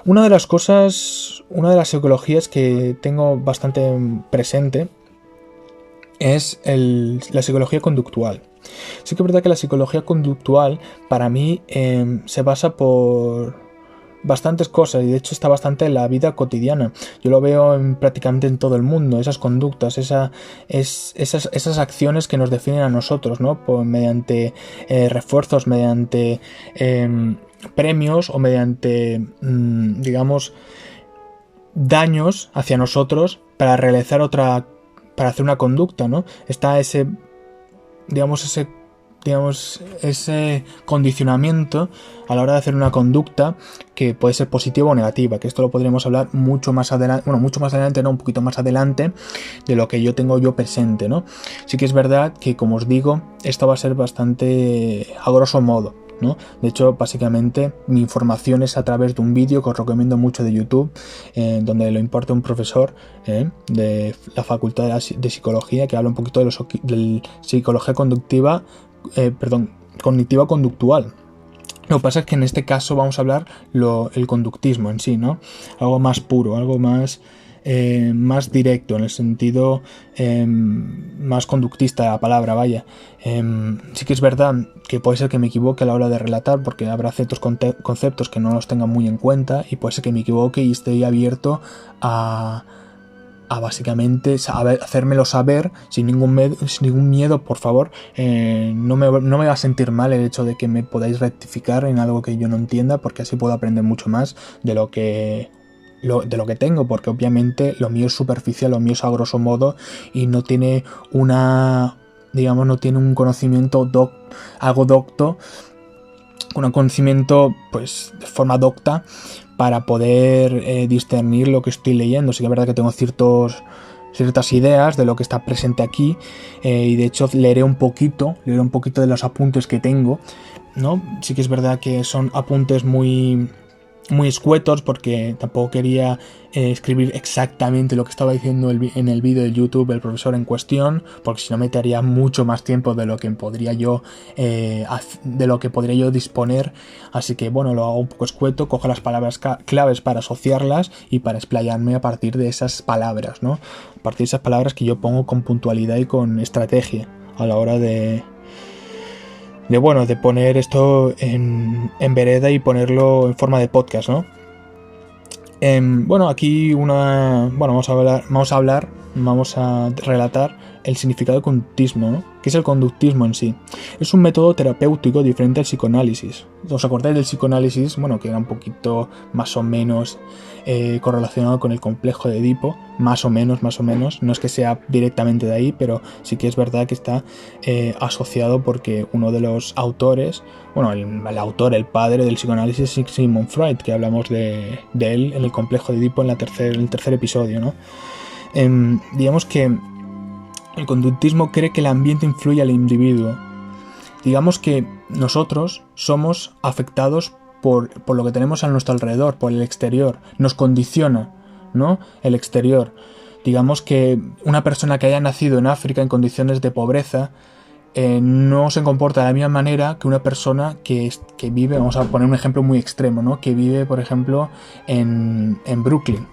Una de las psicologías que tengo bastante presente es la psicología conductual. Sí que es verdad que la psicología conductual para mí se basa por bastantes cosas y de hecho está bastante en la vida cotidiana. Yo lo veo prácticamente en todo el mundo, esas conductas, esas acciones que nos definen a nosotros, ¿no? Mediante refuerzos, mediante premios o mediante, digamos, daños hacia nosotros para realizar para hacer una conducta, ¿no? Está ese condicionamiento a la hora de hacer una conducta que puede ser positiva o negativa, que esto lo podremos hablar mucho más adelante, un poquito más adelante de lo que yo tengo presente, ¿no? Sí que es verdad que, como os digo, esto va a ser bastante a grosso modo, ¿no? De hecho, básicamente mi información es a través de un vídeo que os recomiendo mucho de YouTube, donde lo imparte un profesor de la Facultad de Psicología, que habla un poquito de psicología conductiva, cognitiva conductual. Lo que pasa es que en este caso vamos a hablar el conductismo en sí, ¿no? Algo más puro, algo más directo, en el sentido más conductista de la palabra, vaya. Sí que es verdad que puede ser que me equivoque a la hora de relatar, porque habrá ciertos conceptos que no los tenga muy en cuenta, y puede ser que me equivoque y esté abierto a básicamente hacérmelo saber sin ningún miedo, por favor. No me va a sentir mal el hecho de que me podáis rectificar en algo que yo no entienda, porque así puedo aprender mucho más de lo que tengo, porque obviamente lo mío es superficial, lo mío es a grosso modo y no tiene no tiene un conocimiento algo docto, un conocimiento pues de forma docta para poder discernir lo que estoy leyendo. Sí que es verdad que tengo ciertas ideas de lo que está presente aquí, y de hecho leeré un poquito de los apuntes que tengo, ¿no? Sí que es verdad que son apuntes muy escuetos, porque tampoco quería escribir exactamente lo que estaba diciendo en el vídeo de YouTube el profesor en cuestión, porque si no me daría mucho más tiempo de lo que podría yo disponer. Así que bueno, lo hago un poco escueto, cojo las palabras claves para asociarlas y para explayarme a partir de esas palabras, ¿no? A partir de esas palabras que yo pongo con puntualidad y con estrategia a la hora de poner esto en vereda y ponerlo en forma de podcast, ¿no? Aquí vamos a relatar el significado del conductismo, ¿no? ¿Qué es el conductismo en sí? Es un método terapéutico diferente al psicoanálisis. ¿Os acordáis del psicoanálisis? Bueno, que era un poquito más o menos correlacionado con el complejo de Edipo, más o menos. No es que sea directamente de ahí, pero sí que es verdad que está asociado, porque uno de los autores, el padre del psicoanálisis es Sigmund Freud, que hablamos de él en el complejo de Edipo en el tercer episodio, ¿no? Digamos que el conductismo cree que el ambiente influye al individuo. Digamos que nosotros somos afectados por lo que tenemos a nuestro alrededor, por el exterior. Nos condiciona, ¿no? El exterior. Digamos que una persona que haya nacido en África en condiciones de pobreza no se comporta de la misma manera que una persona que vive, vamos a poner un ejemplo muy extremo, ¿no? Que vive, por ejemplo, en Brooklyn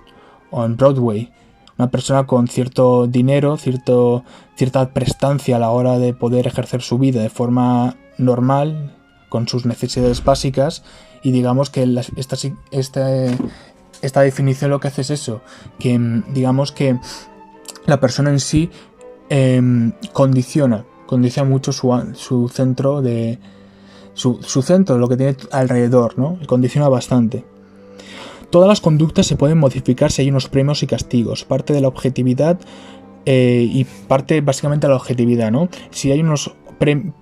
o en Broadway. Una persona con cierto dinero, cierta prestancia a la hora de poder ejercer su vida de forma normal, con sus necesidades básicas, y digamos que esta definición lo que hace es eso, que digamos que la persona en sí condiciona mucho su centro, lo que tiene alrededor, ¿no? Condiciona bastante. Todas las conductas se pueden modificar si hay unos premios y castigos. Parte de la objetividad y parte básicamente de la objetividad, ¿no? Si hay unos ¿qué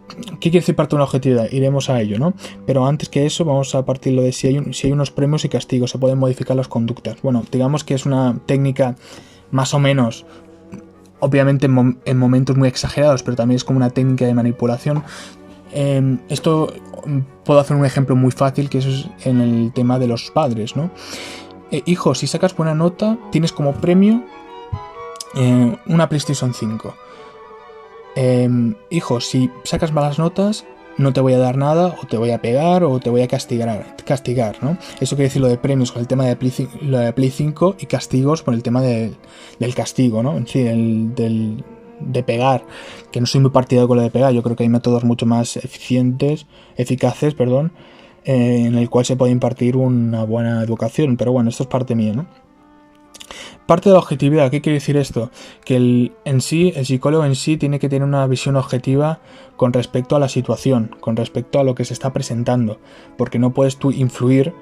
quiere decir parte de la objetividad? Iremos a ello, ¿no? Pero antes que eso vamos a partirlo de si hay unos premios y castigos, se pueden modificar las conductas. Bueno, digamos que es una técnica más o menos, obviamente en momentos muy exagerados, pero también es como una técnica de manipulación. Esto puedo hacer un ejemplo muy fácil, que eso es en el tema de los padres, ¿no? Hijo, si sacas buena nota, tienes como premio una PlayStation 5. Hijo, si sacas malas notas, no te voy a dar nada, o te voy a pegar, o te voy a castigar, ¿no? Eso quiere decir lo de premios con el tema de Play 5 y castigos por el tema del castigo, ¿no? Sí, de pegar, que no soy muy partidario con lo de pegar. Yo creo que hay métodos mucho más eficaces, en el cual se puede impartir una buena educación, pero bueno, esto es parte mía, ¿no? Parte de la objetividad, ¿qué quiere decir esto? Que el psicólogo en sí tiene que tener una visión objetiva con respecto a la situación, con respecto a lo que se está presentando, porque no puedes tú influir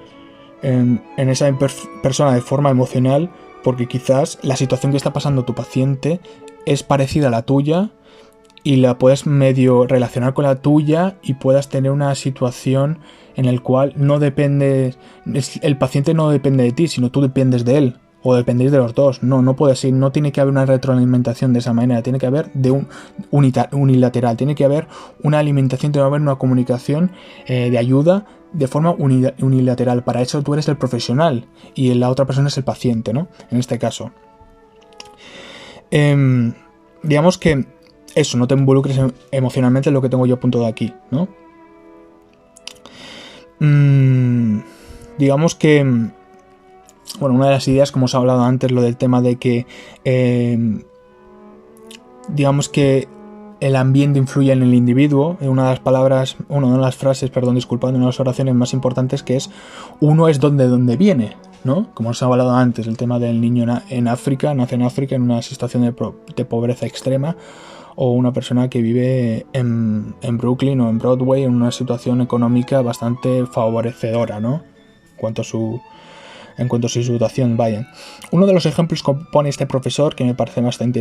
en esa persona de forma emocional, porque quizás la situación que está pasando tu paciente es parecida a la tuya y la puedes medio relacionar con la tuya y puedas tener una situación en la cual no depende, el paciente no depende de ti, sino tú dependes de él. O dependéis de los dos. No puede ser, no tiene que haber una retroalimentación de esa manera, tiene que haber de unilateral, tiene que haber una alimentación, tiene que haber una comunicación de ayuda de forma unilateral. Para eso tú eres el profesional y la otra persona es el paciente, ¿no? En este caso. Digamos que eso, no te involucres emocionalmente en lo que tengo yo apuntado aquí, ¿no? Digamos que bueno, una de las ideas, como os he hablado antes, lo del tema de que digamos que el ambiente influye en el individuo. Una de las frases, una de las oraciones más importantes, que es: uno es donde viene, ¿no? Como os he hablado antes, el tema del niño en África, nace en África en una situación de pobreza extrema, o una persona que vive en Brooklyn o en Broadway en una situación económica bastante favorecedora, ¿no? En cuanto a su situación, vaya. Uno de los ejemplos que pone este profesor, que me parece bastante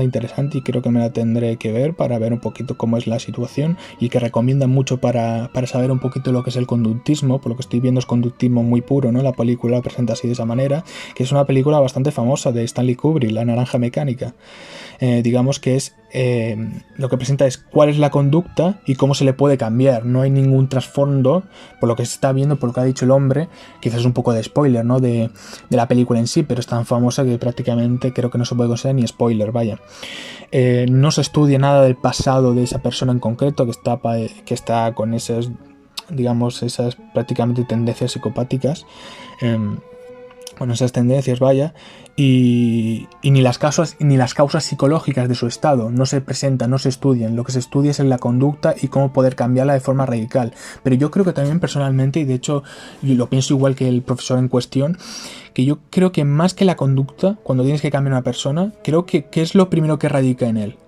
interesante, y creo que me la tendré que ver para ver un poquito cómo es la situación, y que recomienda mucho para saber un poquito lo que es el conductismo. Por lo que estoy viendo es conductismo muy puro, ¿no? La película presenta así de esa manera, que es una película bastante famosa de Stanley Kubrick, La Naranja Mecánica. Digamos que es lo que presenta es cuál es la conducta y cómo se le puede cambiar. No hay ningún trasfondo, por lo que se está viendo, por lo que ha dicho el hombre. Quizás es un poco de spoiler, ¿no? de la película en sí, pero es tan famosa que prácticamente creo que no se puede considerar ni spoiler, vaya. No se estudia nada del pasado de esa persona en concreto que está con esas, digamos, esas prácticamente tendencias psicopáticas. Bueno, esas tendencias, vaya, y ni las causas psicológicas de su estado no se presentan, no se estudian. Lo que se estudia es en la conducta y cómo poder cambiarla de forma radical. Pero yo creo que también personalmente, y de hecho yo lo pienso igual que el profesor en cuestión, que yo creo que más que la conducta, cuando tienes que cambiar a una persona, creo que ¿qué es lo primero que radica en él?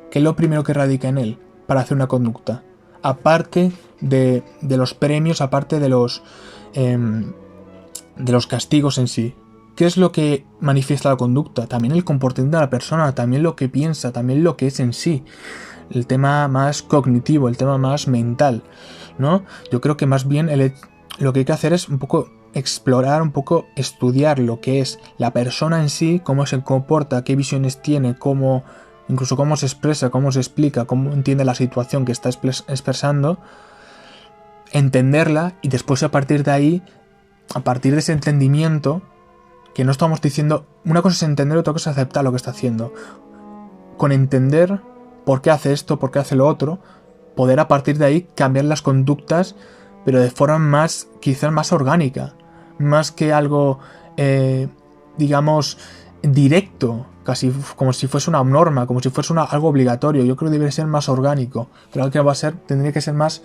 ¿Qué es lo primero que radica en él para hacer una conducta? Aparte de los premios, aparte de los castigos en sí. ¿Qué es lo que manifiesta la conducta? También el comportamiento de la persona, también lo que piensa, también lo que es en sí. El tema más cognitivo, el tema más mental, ¿no? Yo creo que más bien lo que hay que hacer es un poco explorar, un poco estudiar lo que es la persona en sí, cómo se comporta, qué visiones tiene, incluso cómo se expresa, cómo se explica, cómo entiende la situación que está expresando, entenderla, y después a partir de ahí, a partir de ese entendimiento, que no estamos diciendo, una cosa es entender, otra cosa es aceptar lo que está haciendo. Con entender por qué hace esto, por qué hace lo otro, poder a partir de ahí cambiar las conductas, pero de forma quizás más orgánica, más que algo, digamos, directo, casi como si fuese una norma, como si fuese algo obligatorio. Yo creo que debería ser más orgánico. Creo que tendría que ser más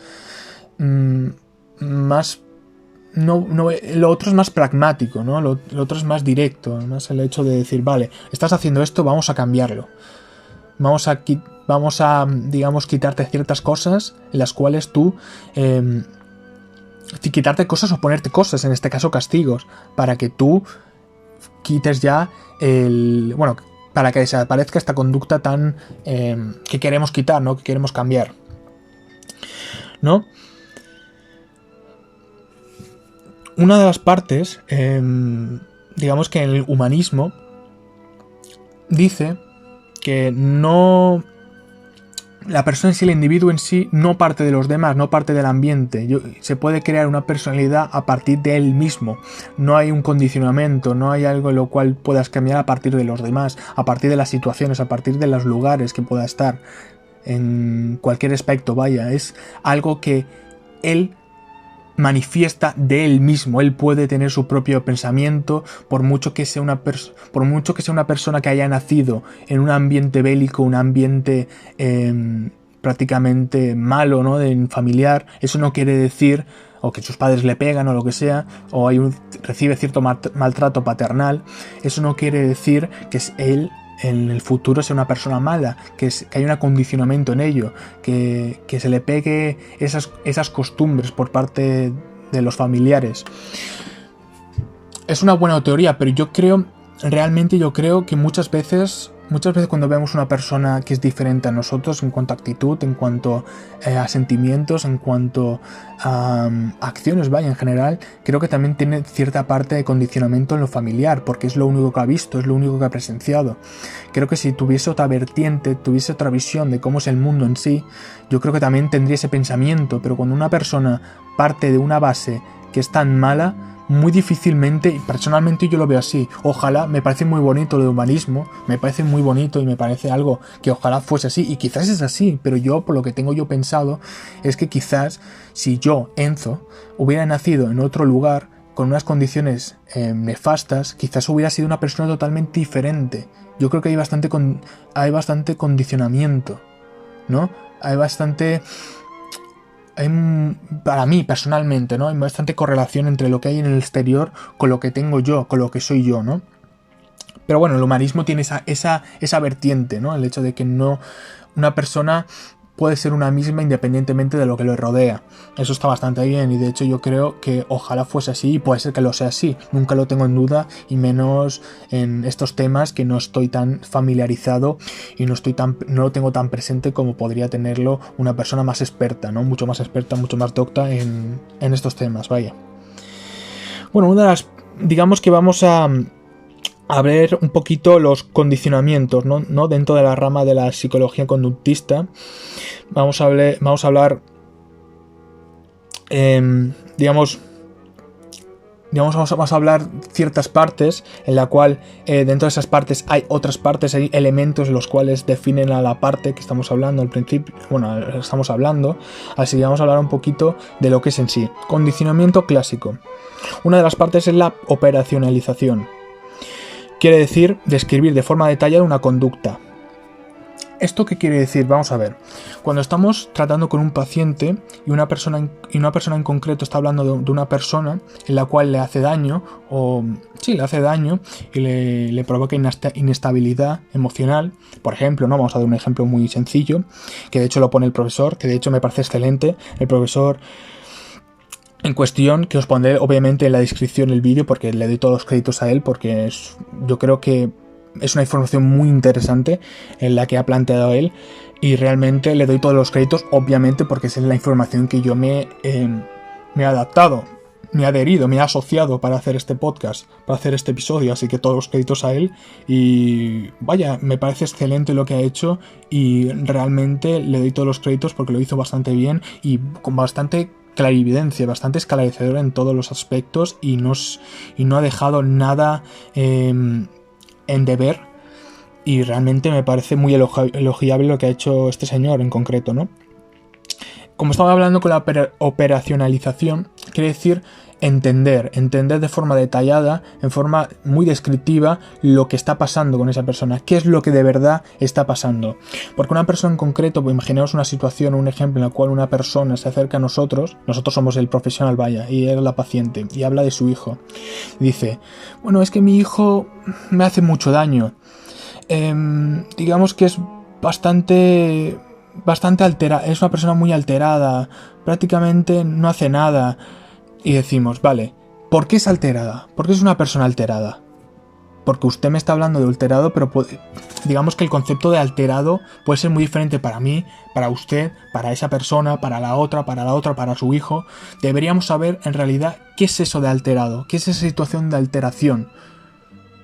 no, lo otro es más pragmático, ¿no? Lo otro es más directo, más el hecho de decir, vale, estás haciendo esto, vamos a cambiarlo. Vamos a, digamos, quitarte ciertas cosas en las cuales tú quitarte cosas o ponerte cosas, en este caso castigos, para que tú quites ya para que desaparezca esta conducta tan que queremos quitar, ¿no? Que queremos cambiar, ¿no? Una de las partes, digamos que en el humanismo, dice que la persona en sí, el individuo en sí, no parte de los demás, no parte del ambiente. Se puede crear una personalidad a partir de él mismo. No hay un condicionamiento, no hay algo en lo cual puedas cambiar a partir de los demás, a partir de las situaciones, a partir de los lugares que pueda estar. en cualquier aspecto, vaya, es algo que él manifiesta de él mismo. Él puede tener su propio pensamiento, por mucho que sea una persona que haya nacido en un ambiente bélico, un ambiente prácticamente malo, ¿no? Familiar. Eso no quiere decir, o que sus padres le pegan o lo que sea, o recibe cierto maltrato paternal. Eso no quiere decir que él en el futuro sea una persona mala, que hay un acondicionamiento en ello, que se le pegue esas costumbres por parte de los familiares. Es una buena teoría, pero yo creo que muchas veces cuando vemos una persona que es diferente a nosotros en cuanto a actitud, en cuanto a sentimientos, en cuanto a acciones, vaya, en general, creo que también tiene cierta parte de condicionamiento en lo familiar, porque es lo único que ha visto, es lo único que ha presenciado. Creo que si tuviese otra vertiente, tuviese otra visión de cómo es el mundo en sí, yo creo que también tendría ese pensamiento, pero cuando una persona parte de una base que es tan mala, muy difícilmente, y personalmente yo lo veo así. Ojalá, me parece muy bonito lo de humanismo, me parece muy bonito y me parece algo que ojalá fuese así, y quizás es así, pero yo, por lo que tengo yo pensado, es que quizás si yo, Enzo, hubiera nacido en otro lugar, con unas condiciones nefastas, quizás hubiera sido una persona totalmente diferente. Yo creo que hay bastante condicionamiento, ¿no? Para mí personalmente, ¿no? Hay bastante correlación entre lo que hay en el exterior con lo que tengo yo, con lo que soy yo, ¿no? Pero bueno, el humanismo tiene esa vertiente, ¿no? El hecho de que una persona puede ser una misma independientemente de lo que lo rodea. Eso está bastante bien, y de hecho yo creo que ojalá fuese así, y puede ser que lo sea así. Nunca lo tengo en duda, y menos en estos temas que no estoy tan familiarizado y no lo tengo tan presente como podría tenerlo una persona más experta, ¿no? Mucho más experta, mucho más docta en estos temas, vaya. Bueno, digamos que vamos a ver un poquito los condicionamientos, ¿no? Dentro de la rama de la psicología conductista. Vamos a hablar, vamos a hablar ciertas partes, en la cual dentro de esas partes hay otras partes, hay elementos los cuales definen a la parte que estamos hablando al principio, así que vamos a hablar un poquito de lo que es en sí. Condicionamiento clásico. Una de las partes es la operacionalización. Quiere decir describir de forma detallada una conducta. ¿Esto qué quiere decir? Vamos a ver. Cuando estamos tratando con un paciente y una persona en concreto está hablando de una persona en la cual le hace daño, y le provoca inestabilidad emocional, por ejemplo, ¿no? Vamos a dar un ejemplo muy sencillo, que de hecho lo pone el profesor, que de hecho me parece excelente, el profesor en cuestión, que os pondré obviamente en la descripción el vídeo, porque le doy todos los créditos a él, porque yo creo que es una información muy interesante en la que ha planteado él, y realmente le doy todos los créditos, obviamente, porque esa es la información que yo me he adaptado, me he adherido, me he asociado para hacer este podcast, para hacer este episodio, así que todos los créditos a él. Y vaya, me parece excelente lo que ha hecho, y realmente le doy todos los créditos porque lo hizo bastante bien y con bastante clarividencia, bastante esclarecedor en todos los aspectos, y no ha dejado nada en deber, y realmente me parece muy elogiable lo que ha hecho este señor en concreto, ¿no? Como estaba hablando con la operacionalización, quiere decir entender de forma detallada, en forma muy descriptiva, lo que está pasando con esa persona, qué es lo que de verdad está pasando. Porque una persona en concreto, pues imaginemos una situación, un ejemplo en la cual una persona se acerca a nosotros somos el profesional, vaya, y es la paciente, y habla de su hijo. Dice, bueno, es que mi hijo me hace mucho daño. Digamos que es bastante alterada, es una persona muy alterada, prácticamente no hace nada. Y decimos, vale, ¿por qué es alterada? ¿Por qué es una persona alterada? Porque usted me está hablando de alterado, pero digamos que el concepto de alterado puede ser muy diferente para mí, para usted, para esa persona, para la otra, para su hijo. Deberíamos saber en realidad qué es eso de alterado, qué es esa situación de alteración.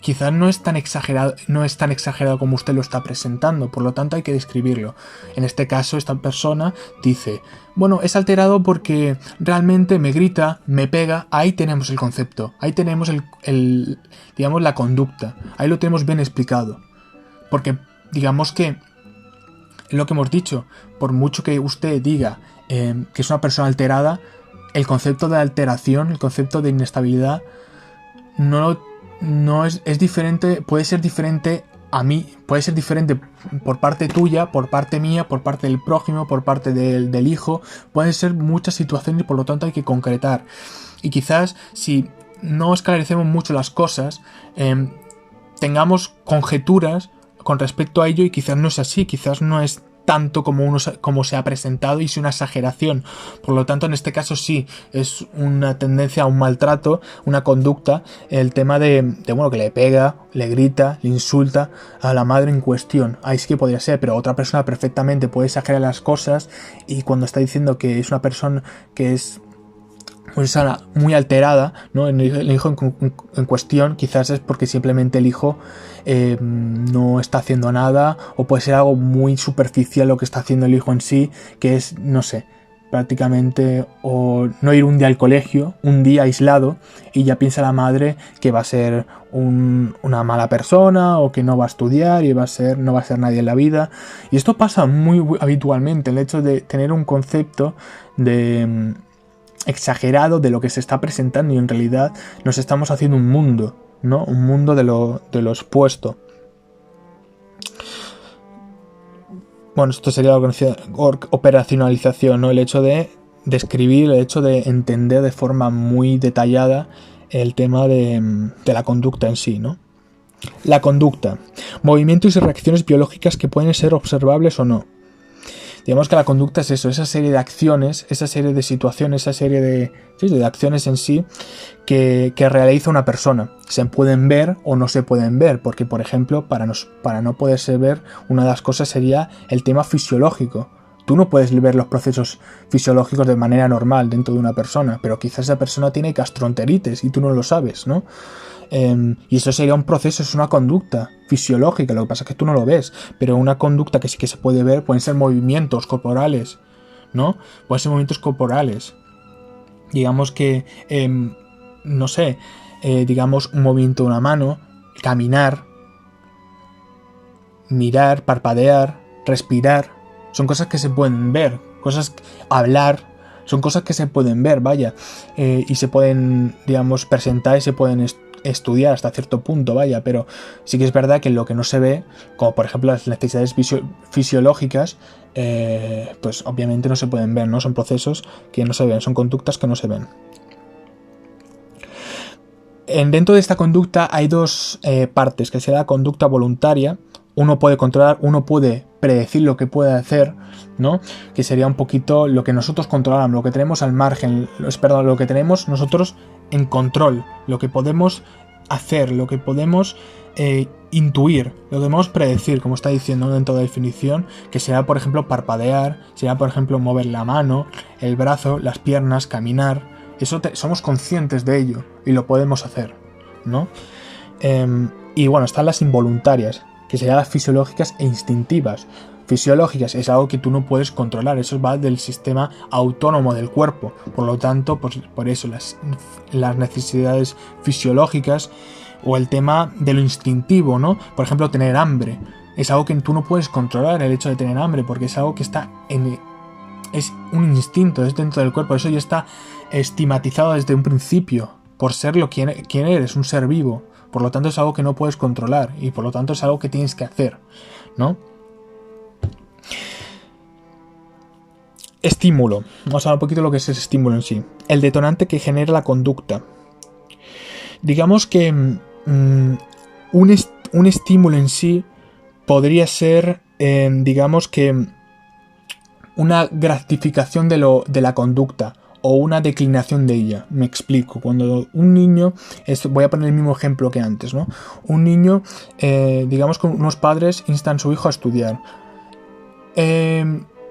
Quizás no es tan exagerado como usted lo está presentando, por lo tanto hay que describirlo. En este caso, esta persona dice, bueno, es alterado porque realmente me grita, me pega. Ahí tenemos el concepto, ahí tenemos digamos, la conducta, ahí lo tenemos bien explicado. Porque digamos que Es lo que hemos dicho, por mucho que usted diga que es una persona alterada, el concepto de alteración, el concepto de inestabilidad, no es diferente, puede ser diferente a mí, puede ser diferente por parte tuya, por parte mía, por parte del prójimo, por parte del hijo, pueden ser muchas situaciones y por lo tanto hay que concretar. Y quizás si no esclarecemos mucho las cosas, tengamos conjeturas con respecto a ello y quizás no es así, quizás no es tanto como se ha presentado y es una exageración. Por lo tanto, en este caso sí, es una tendencia a un maltrato, una conducta, el tema de bueno, que le pega, le grita, le insulta a la madre en cuestión. Ahí sí que podría ser, pero otra persona perfectamente puede exagerar las cosas y cuando está diciendo que es una persona que es pues muy alterada, ¿no? El hijo en cuestión quizás es porque simplemente el hijo no está haciendo nada, o puede ser algo muy superficial lo que está haciendo el hijo en sí, que es, no sé, prácticamente o no ir un día al colegio, un día aislado, y ya piensa la madre que va a ser una mala persona o que no va a estudiar y no va a ser nadie en la vida. Y esto pasa muy habitualmente, el hecho de tener un concepto de exagerado de lo que se está presentando y en realidad nos estamos haciendo un mundo, ¿no? Un mundo de lo expuesto. Bueno, esto sería la operacionalización, ¿no? El hecho de describir, el hecho de entender de forma muy detallada el tema de la conducta en sí, ¿no? La conducta. Movimientos y reacciones biológicas que pueden ser observables o no. Digamos que la conducta es eso, esa serie de acciones, esa serie de situaciones, esa serie de acciones en sí que realiza una persona. Se pueden ver o no se pueden ver, porque por ejemplo, para no poderse ver, una de las cosas sería el tema fisiológico. Tú no puedes ver los procesos fisiológicos de manera normal dentro de una persona, pero quizás esa persona tiene gastroenteritis y tú no lo sabes, ¿no? Y eso sería un proceso, es una conducta fisiológica, lo que pasa es que tú no lo ves, pero una conducta que sí que se puede ver pueden ser movimientos corporales, ¿no? Pueden ser movimientos corporales. Digamos que, no sé, digamos un movimiento de una mano, caminar, mirar, parpadear, respirar, son cosas que se pueden ver, hablar, son cosas que se pueden ver, vaya, y se pueden, digamos, presentar y se pueden estudiar hasta cierto punto, vaya, pero sí que es verdad que lo que no se ve, como por ejemplo las necesidades fisiológicas, pues obviamente no se pueden ver, ¿no? Son procesos que no se ven, son conductas que no se ven. Dentro de esta conducta hay dos partes, que será la conducta voluntaria. Uno puede controlar, uno puede predecir lo que puede hacer, ¿no? Que sería un poquito lo que nosotros controlamos, lo que tenemos al margen, lo que tenemos nosotros en control, lo que podemos hacer, lo que podemos intuir, lo que podemos predecir, como está diciendo dentro de la definición, que será, por ejemplo, parpadear, será, por ejemplo, mover la mano, el brazo, las piernas, caminar. Eso somos conscientes de ello y lo podemos hacer, ¿no? Y bueno, están las involuntarias, que serían las fisiológicas e instintivas. Fisiológicas es algo que tú no puedes controlar, eso va del sistema autónomo del cuerpo, por lo tanto, pues, por eso las necesidades fisiológicas o el tema de lo instintivo, ¿no? Por ejemplo, tener hambre, es algo que tú no puedes controlar, el hecho de tener hambre, porque es algo que está es un instinto, es dentro del cuerpo, eso ya está estigmatizado desde un principio, por ser quien eres, un ser vivo. Por lo tanto es algo que no puedes controlar y por lo tanto es algo que tienes que hacer, ¿no? Estímulo. Vamos a hablar un poquito de lo que es el estímulo en sí. El detonante que genera la conducta. Digamos que un estímulo en sí podría ser, digamos que una gratificación de la conducta o una declinación de ella. Me explico. Cuando un niño, voy a poner el mismo ejemplo que antes, ¿no? Un niño, digamos que unos padres instan a su hijo a estudiar.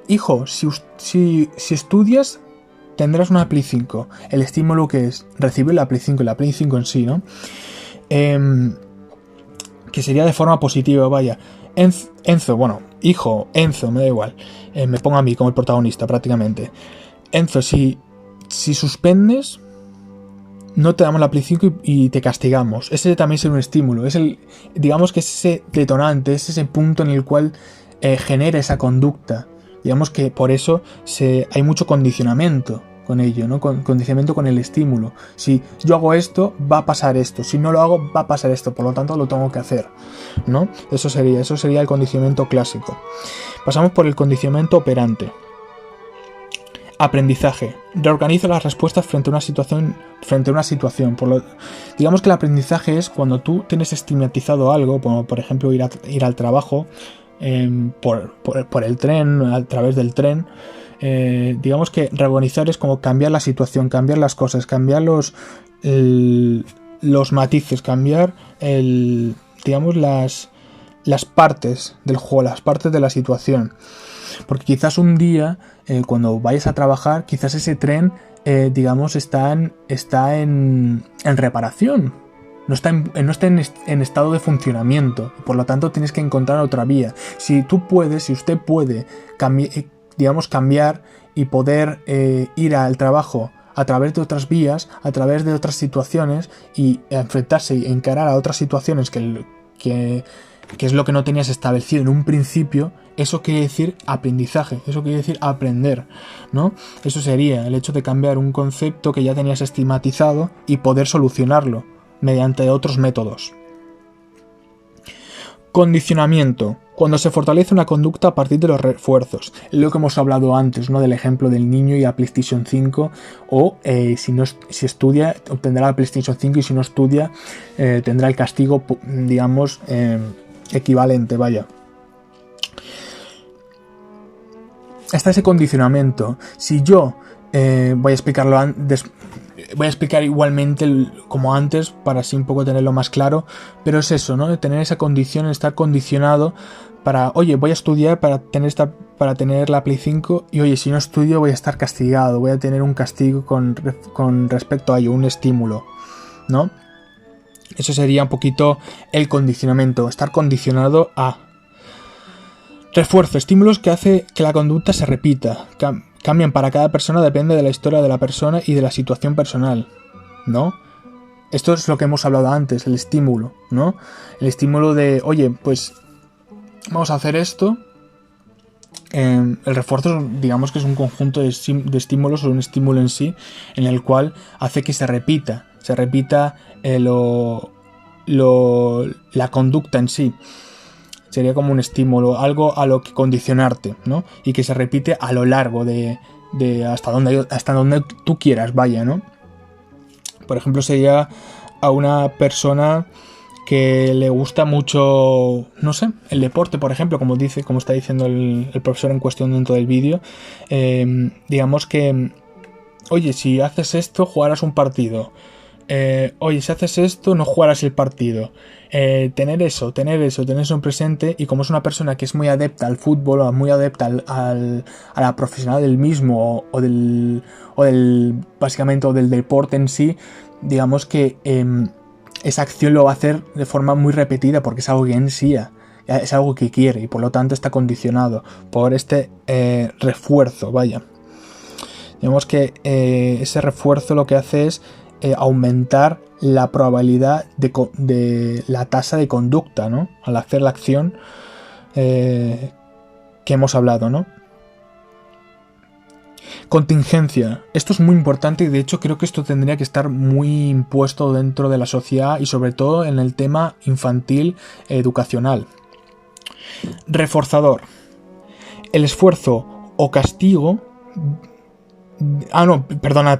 Hijo, si estudias, tendrás una Play 5. El estímulo que es recibir la Play 5 en sí, ¿no? Que sería de forma positiva, vaya. Enzo, bueno, hijo, Enzo, me da igual. Me pongo a mí como el protagonista prácticamente. Enzo, si suspendes, no te damos la Play 5 y te castigamos. Ese también es un estímulo. Digamos que es ese detonante, es ese punto en el cual genere esa conducta. Digamos que por eso hay mucho condicionamiento con ello, ¿no? Condicionamiento con el estímulo. Si yo hago esto, va a pasar esto. Si no lo hago, va a pasar esto. Por lo tanto, lo tengo que hacer, ¿no? Eso sería el condicionamiento clásico. Pasamos por el condicionamiento operante. Aprendizaje. Reorganiza las respuestas frente a una situación. Digamos que el aprendizaje es cuando tú tienes estigmatizado algo, como por ejemplo ir al trabajo por el tren, a través del tren. Digamos que reorganizar es como cambiar la situación, cambiar las cosas, cambiar los matices, cambiar digamos las partes del juego, las partes de la situación. Porque quizás un día, cuando vayas a trabajar, quizás ese tren, digamos, está en reparación. No está en estado de funcionamiento. Por lo tanto, tienes que encontrar otra vía. Si usted puede cambiar y poder ir al trabajo a través de otras vías, a través de otras situaciones y enfrentarse y encarar a otras situaciones que es lo que no tenías establecido en un principio, eso quiere decir aprendizaje, eso quiere decir aprender, ¿no? Eso sería el hecho de cambiar un concepto que ya tenías estigmatizado y poder solucionarlo mediante otros métodos. Condicionamiento. Cuando se fortalece una conducta a partir de los refuerzos. Es lo que hemos hablado antes, ¿no? Del ejemplo del niño y la PlayStation 5. O si estudia, obtendrá la PlayStation 5 y si no estudia, tendrá el castigo, digamos, equivalente, vaya. Está ese condicionamiento. Si yo voy a explicar igualmente como antes para así un poco tenerlo más claro, pero es eso, ¿no? De tener esa condición, estar condicionado para, oye, voy a estudiar para tener la Play 5 y oye, si no estudio voy a estar castigado, voy a tener un castigo con respecto a ello, un estímulo, ¿no? Eso sería un poquito el condicionamiento, estar condicionado a refuerzo, estímulos que hace que la conducta se repita, cambian para cada persona, depende de la historia de la persona y de la situación personal, ¿no? Esto es lo que hemos hablado antes, el estímulo, ¿no? El estímulo de, oye, pues vamos a hacer esto. El refuerzo, digamos que es un conjunto de estímulos o un estímulo en sí, en el cual hace que se repita la conducta en sí. Sería como un estímulo, algo a lo que condicionarte, ¿no? Y que se repite a lo largo de hasta donde tú quieras, vaya, ¿no? Por ejemplo, sería a una persona que le gusta mucho, no sé, el deporte, por ejemplo, como está diciendo el profesor en cuestión dentro del vídeo, digamos que, oye, si haces esto, jugarás un partido. Oye, si haces esto, no jugarás el partido. Tener eso en presente, y como es una persona que es muy adepta al fútbol o muy adepta a la profesional del mismo o del básicamente o del deporte en sí, digamos que esa acción lo va a hacer de forma muy repetida porque es algo que ansía, es algo que quiere y por lo tanto está condicionado por este refuerzo, vaya. Digamos que ese refuerzo lo que hace es aumentar la probabilidad de la tasa de conducta, ¿no? Al hacer la acción que hemos hablado, ¿no? Contingencia. Esto es muy importante y de hecho creo que esto tendría que estar muy impuesto dentro de la sociedad y sobre todo en el tema infantil educacional. Reforzador. El esfuerzo o castigo. No, perdona.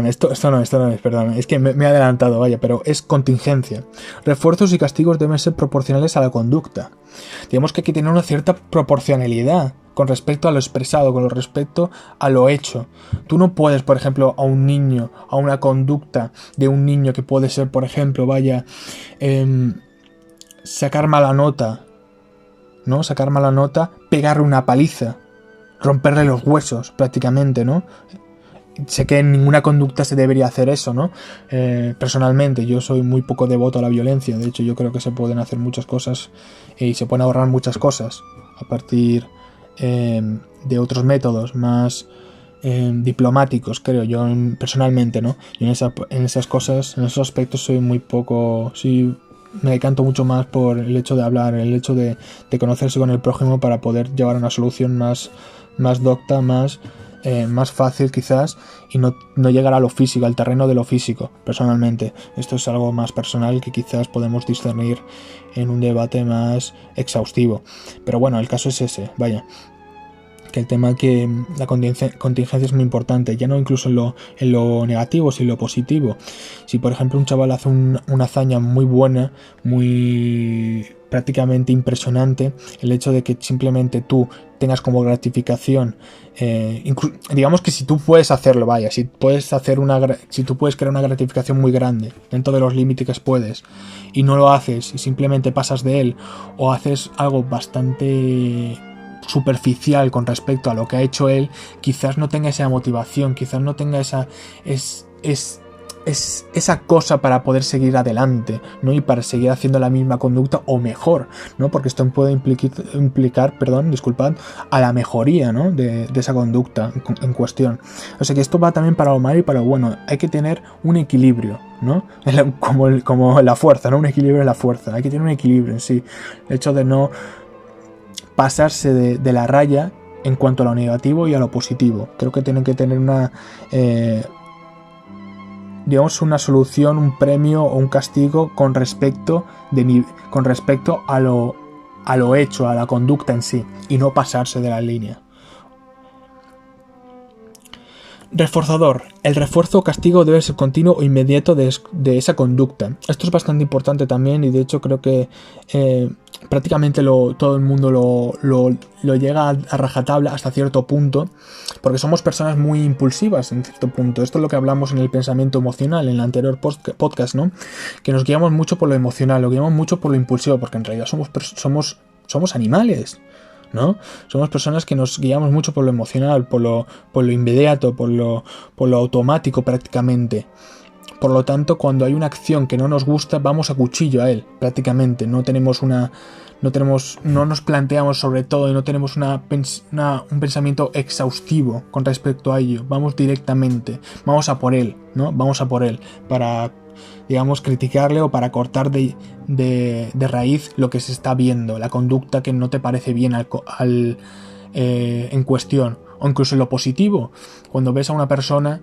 Esto no es, perdona. Es que me he adelantado, vaya, pero es contingencia. Refuerzos y castigos deben ser proporcionales a la conducta. Digamos que hay que tener una cierta proporcionalidad con respecto a lo expresado, con respecto a lo hecho. Tú no puedes, por ejemplo, a un niño, a una conducta de un niño que puede ser, por ejemplo, vaya, sacar mala nota, ¿no? Sacar mala nota, pegarle una paliza, romperle los huesos prácticamente, ¿no? Sé que en ninguna conducta se debería hacer eso, ¿no? Personalmente, yo soy muy poco devoto a la violencia. De hecho, yo creo que se pueden hacer muchas cosas y se pueden ahorrar muchas cosas a partir de otros métodos más diplomáticos, creo yo personalmente, ¿no? Y en esas cosas, en esos aspectos soy muy poco me decanto mucho más por el hecho de hablar, el hecho de conocerse con el prójimo para poder llevar una solución más docta, más fácil quizás, y no llegar a lo físico, al terreno de lo físico, personalmente. Esto es algo más personal que quizás podemos discernir en un debate más exhaustivo. Pero bueno, el caso es ese, vaya. Que el tema que la contingencia es muy importante, ya no incluso en lo negativo, sino en lo positivo. Si por ejemplo un chaval hace una hazaña muy buena, muy prácticamente impresionante, el hecho de que simplemente tú tengas como gratificación, digamos que si tú puedes hacerlo, vaya, si tú puedes crear una gratificación muy grande dentro de los límites que puedes, y no lo haces y simplemente pasas de él, o haces algo bastante superficial con respecto a lo que ha hecho él, quizás no tenga esa motivación, quizás no tenga esa cosa para poder seguir adelante, ¿no? Y para seguir haciendo la misma conducta o mejor, ¿no? Porque esto puede implicar, disculpad, a la mejoría, ¿no? de esa conducta en cuestión. O sea que esto va también para lo malo y para lo bueno. Hay que tener un equilibrio, ¿no? Como la fuerza, ¿no? Un equilibrio en la fuerza. Hay que tener un equilibrio en sí. El hecho de no pasarse de la raya en cuanto a lo negativo y a lo positivo. Creo que tienen que tener una solución, un premio o un castigo con respecto a lo hecho, a la conducta en sí, y no pasarse de la línea. Reforzador. El refuerzo o castigo debe ser continuo o inmediato de esa conducta. Esto es bastante importante también, y de hecho creo que prácticamente todo el mundo lo llega a rajatabla hasta cierto punto, porque somos personas muy impulsivas en cierto punto. Esto es lo que hablamos en el pensamiento emocional, en el anterior podcast, ¿no? Que nos guiamos mucho por lo emocional, lo guiamos mucho por lo impulsivo, porque en realidad somos animales, ¿no? Somos personas que nos guiamos mucho por lo emocional, por lo inmediato, por lo automático prácticamente. Por lo tanto, cuando hay una acción que no nos gusta, vamos a cuchillo a él, prácticamente. No nos planteamos sobre todo, y no tenemos un pensamiento exhaustivo con respecto a ello. Vamos directamente, vamos a por él, ¿no? Vamos a por él para, digamos, criticarle o para cortar de raíz lo que se está viendo, la conducta que no te parece bien en cuestión. O incluso en lo positivo, cuando ves a una persona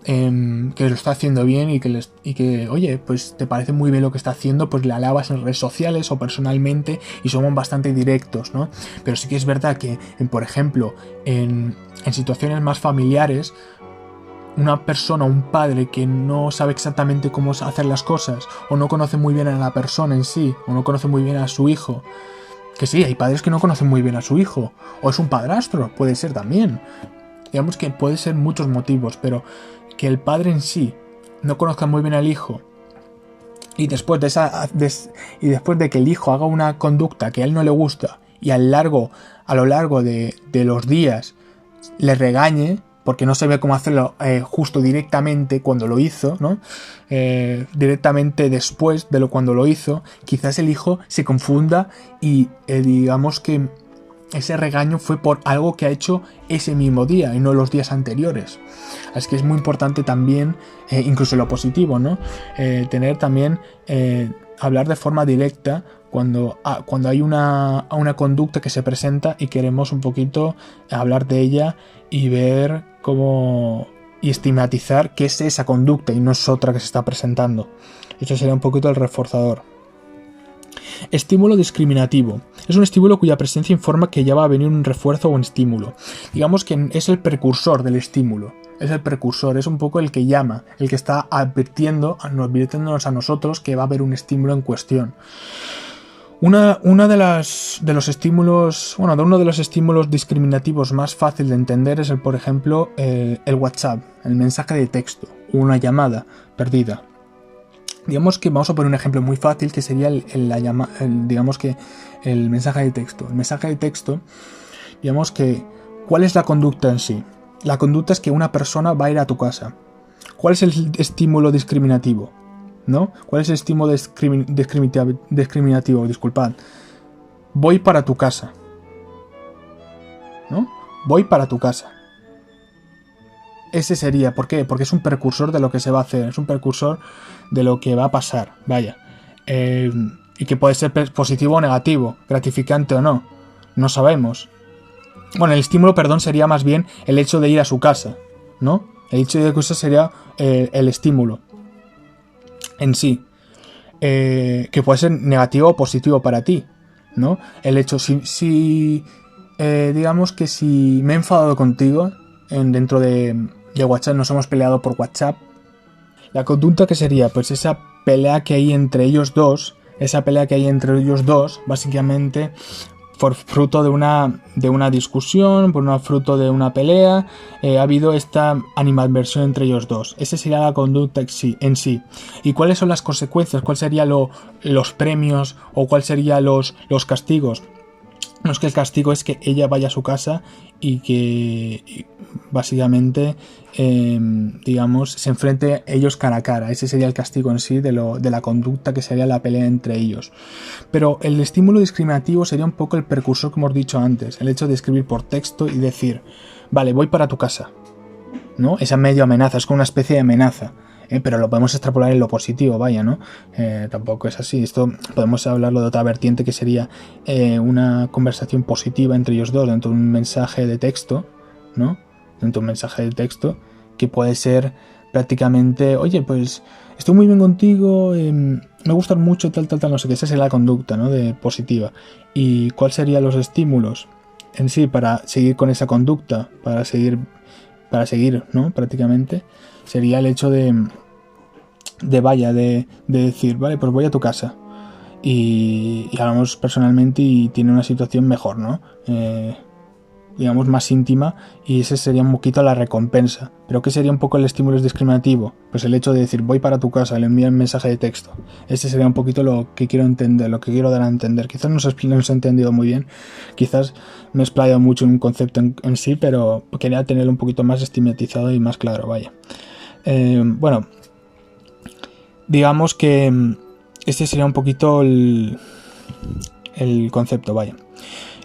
que lo está haciendo bien y que, oye, pues te parece muy bien lo que está haciendo, pues le alabas en redes sociales o personalmente, y somos bastante directos, ¿no? Pero sí que es verdad que, por ejemplo, en situaciones más familiares, una persona, un padre que no sabe exactamente cómo hacer las cosas, o no conoce muy bien a la persona en sí, o no conoce muy bien a su hijo, que sí, hay padres que no conocen muy bien a su hijo, o es un padrastro, puede ser también. Digamos que puede ser muchos motivos, pero que el padre en sí no conozca muy bien al hijo, y después de que el hijo haga una conducta que a él no le gusta, y a lo largo de los días le regañe porque no sabe cómo hacerlo justo directamente cuando lo hizo, ¿no? Directamente después de cuando lo hizo, quizás el hijo se confunda y digamos que ese regaño fue por algo que ha hecho ese mismo día y no los días anteriores. Así que es muy importante también, incluso lo positivo, ¿no? Tener también, hablar de forma directa cuando hay una conducta que se presenta y queremos un poquito hablar de ella y ver cómo y estigmatizar qué es esa conducta y no es otra que se está presentando. Eso sería un poquito el reforzador. Estímulo discriminativo. Es un estímulo cuya presencia informa que ya va a venir un refuerzo o un estímulo. Digamos que es el precursor del estímulo. Es el precursor, es un poco el que llama, el que está advirtiéndonos a nosotros que va a haber un estímulo en cuestión. Uno de los estímulos discriminativos más fácil de entender es por ejemplo, el WhatsApp, el mensaje de texto, una llamada perdida. Digamos que vamos a poner un ejemplo muy fácil que sería digamos que el mensaje de texto. El mensaje de texto, digamos que, ¿cuál es la conducta en sí? La conducta es que una persona va a ir a tu casa. ¿Cuál es el estímulo discriminativo? ¿No? ¿Cuál es el estímulo discriminativo? Disculpad. Voy para tu casa. ¿No? Voy para tu casa. Ese sería, ¿por qué? Porque es un precursor de lo que se va a hacer, es un precursor de lo que va a pasar, vaya. y que puede ser positivo o negativo, gratificante o no, no sabemos. Bueno, el estímulo, perdón, sería más bien el hecho de ir a su casa, ¿no? El hecho de ir a su casa sería el estímulo en sí, que puede ser negativo o positivo para ti, ¿no? El hecho, digamos que si me he enfadado contigo dentro de WhatsApp, nos hemos peleado por WhatsApp, la conducta que sería, pues esa pelea que hay entre ellos dos, básicamente por fruto de una discusión, fruto de una pelea, ha habido esta animadversión entre ellos dos. Esa sería la conducta en sí. ¿Y cuáles son las consecuencias? ¿Cuáles serían los premios o cuáles serían los castigos? No es que el castigo es que ella vaya a su casa y que básicamente, digamos, se enfrente ellos cara a cara. Ese sería el castigo en sí de la conducta que sería la pelea entre ellos. Pero el estímulo discriminativo sería un poco el precursor que hemos dicho antes. El hecho de escribir por texto y decir, vale, voy para tu casa, ¿no? Esa medio amenaza, es como una especie de amenaza. Pero lo podemos extrapolar en lo positivo, vaya, ¿no? Tampoco es así. Esto podemos hablarlo de otra vertiente que sería una conversación positiva entre ellos dos dentro de un mensaje de texto, ¿no? Dentro de un mensaje de texto que puede ser prácticamente, oye, pues estoy muy bien contigo, me gustan mucho, tal, no sé qué. Esa sería la conducta, ¿no? De positiva. ¿Y cuáles serían los estímulos en sí para seguir con esa conducta? Para seguir, ¿no? Prácticamente sería el hecho de decir, vale, pues voy a tu casa y hablamos personalmente y tiene una situación mejor, ¿no? Digamos más íntima, y ese sería un poquito la recompensa. ¿Pero qué sería un poco el estímulo discriminativo? Pues el hecho de decir, voy para tu casa, le envío un mensaje de texto. Ese sería un poquito lo que quiero entender, lo que quiero dar a entender. Quizás no se he entendido muy bien, quizás me he explayado mucho en un concepto en sí, pero quería tenerlo un poquito más estigmatizado y más claro, vaya. Bueno, digamos que este sería un poquito el concepto, vaya.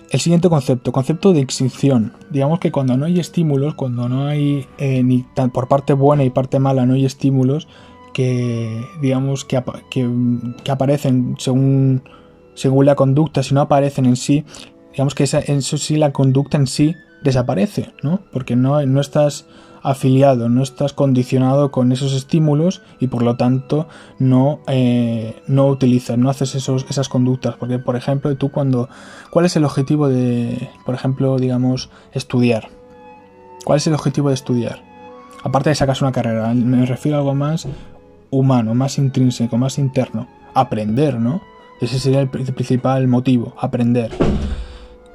El siguiente concepto de extinción. Digamos que cuando no hay estímulos, cuando no hay ni por parte buena y parte mala, no hay estímulos que, digamos, que aparecen según la conducta. Si no aparecen en sí, digamos que eso sí, la conducta en sí desaparece, ¿no? Porque no estás afiliado, no estás condicionado con esos estímulos y por lo tanto no utilizas, no haces esas conductas. Porque, por ejemplo, ¿cuál es el objetivo de, por ejemplo, digamos, estudiar? ¿Cuál es el objetivo de estudiar? Aparte de sacarse una carrera, me refiero a algo más humano, más intrínseco, más interno. Aprender, ¿no? Ese sería el principal motivo, aprender.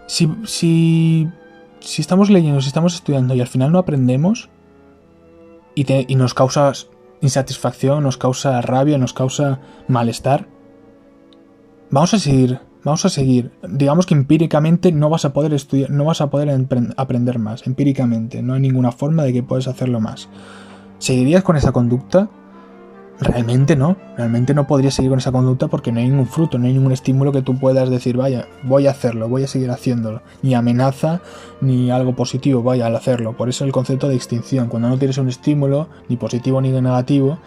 Si estamos leyendo, si estamos estudiando y al final no aprendemos y nos causa insatisfacción, nos causa rabia, nos causa malestar, vamos a seguir. Digamos que empíricamente no vas a poder estudiar, no vas a poder aprender más. Empíricamente, no hay ninguna forma de que puedas hacerlo más. ¿Seguirías con esa conducta? Realmente no podrías seguir con esa conducta porque no hay ningún fruto, no hay ningún estímulo que tú puedas decir, vaya, voy a hacerlo, voy a seguir haciéndolo. Ni amenaza, ni algo positivo, vaya, al hacerlo. Por eso el concepto de extinción, cuando no tienes un estímulo, ni positivo ni negativo,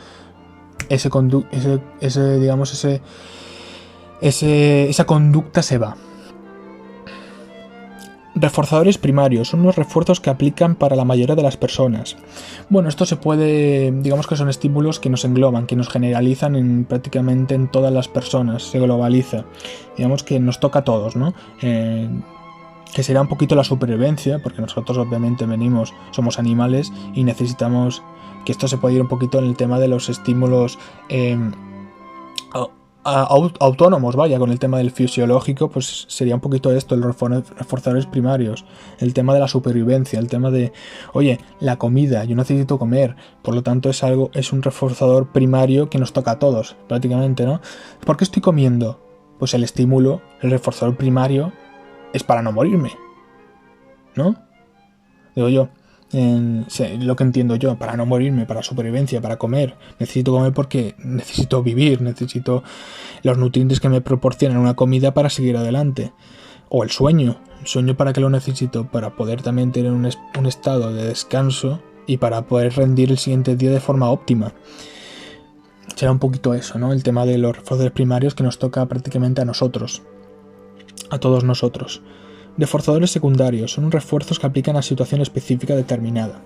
esa conducta se va. Reforzadores primarios, son unos refuerzos que aplican para la mayoría de las personas. Bueno, esto digamos que son estímulos que nos engloban, que nos generalizan prácticamente en todas las personas, se globaliza. Digamos que nos toca a todos, ¿no? Que será un poquito la supervivencia, porque nosotros obviamente somos animales y necesitamos, que esto se puede ir un poquito en el tema de los estímulos autónomos, vaya, con el tema del fisiológico, pues sería un poquito esto, los reforzadores primarios, el tema de la supervivencia, el tema de, oye, la comida, yo necesito comer, por lo tanto es un reforzador primario que nos toca a todos, prácticamente, ¿no? ¿Por qué estoy comiendo? Pues el estímulo, el reforzador primario, es para no morirme, ¿no? Digo yo. Lo que entiendo yo, para no morirme, para supervivencia, para comer. Necesito comer porque necesito vivir, necesito los nutrientes que me proporcionan una comida para seguir adelante. O el sueño ¿para qué lo necesito? Para poder también tener un estado de descanso y para poder rendir el siguiente día de forma óptima. será un poquito eso, ¿no? El tema de los reforzadores primarios que nos toca prácticamente a nosotros, a todos nosotros. Reforzadores secundarios son refuerzos que aplican a situación específica determinada.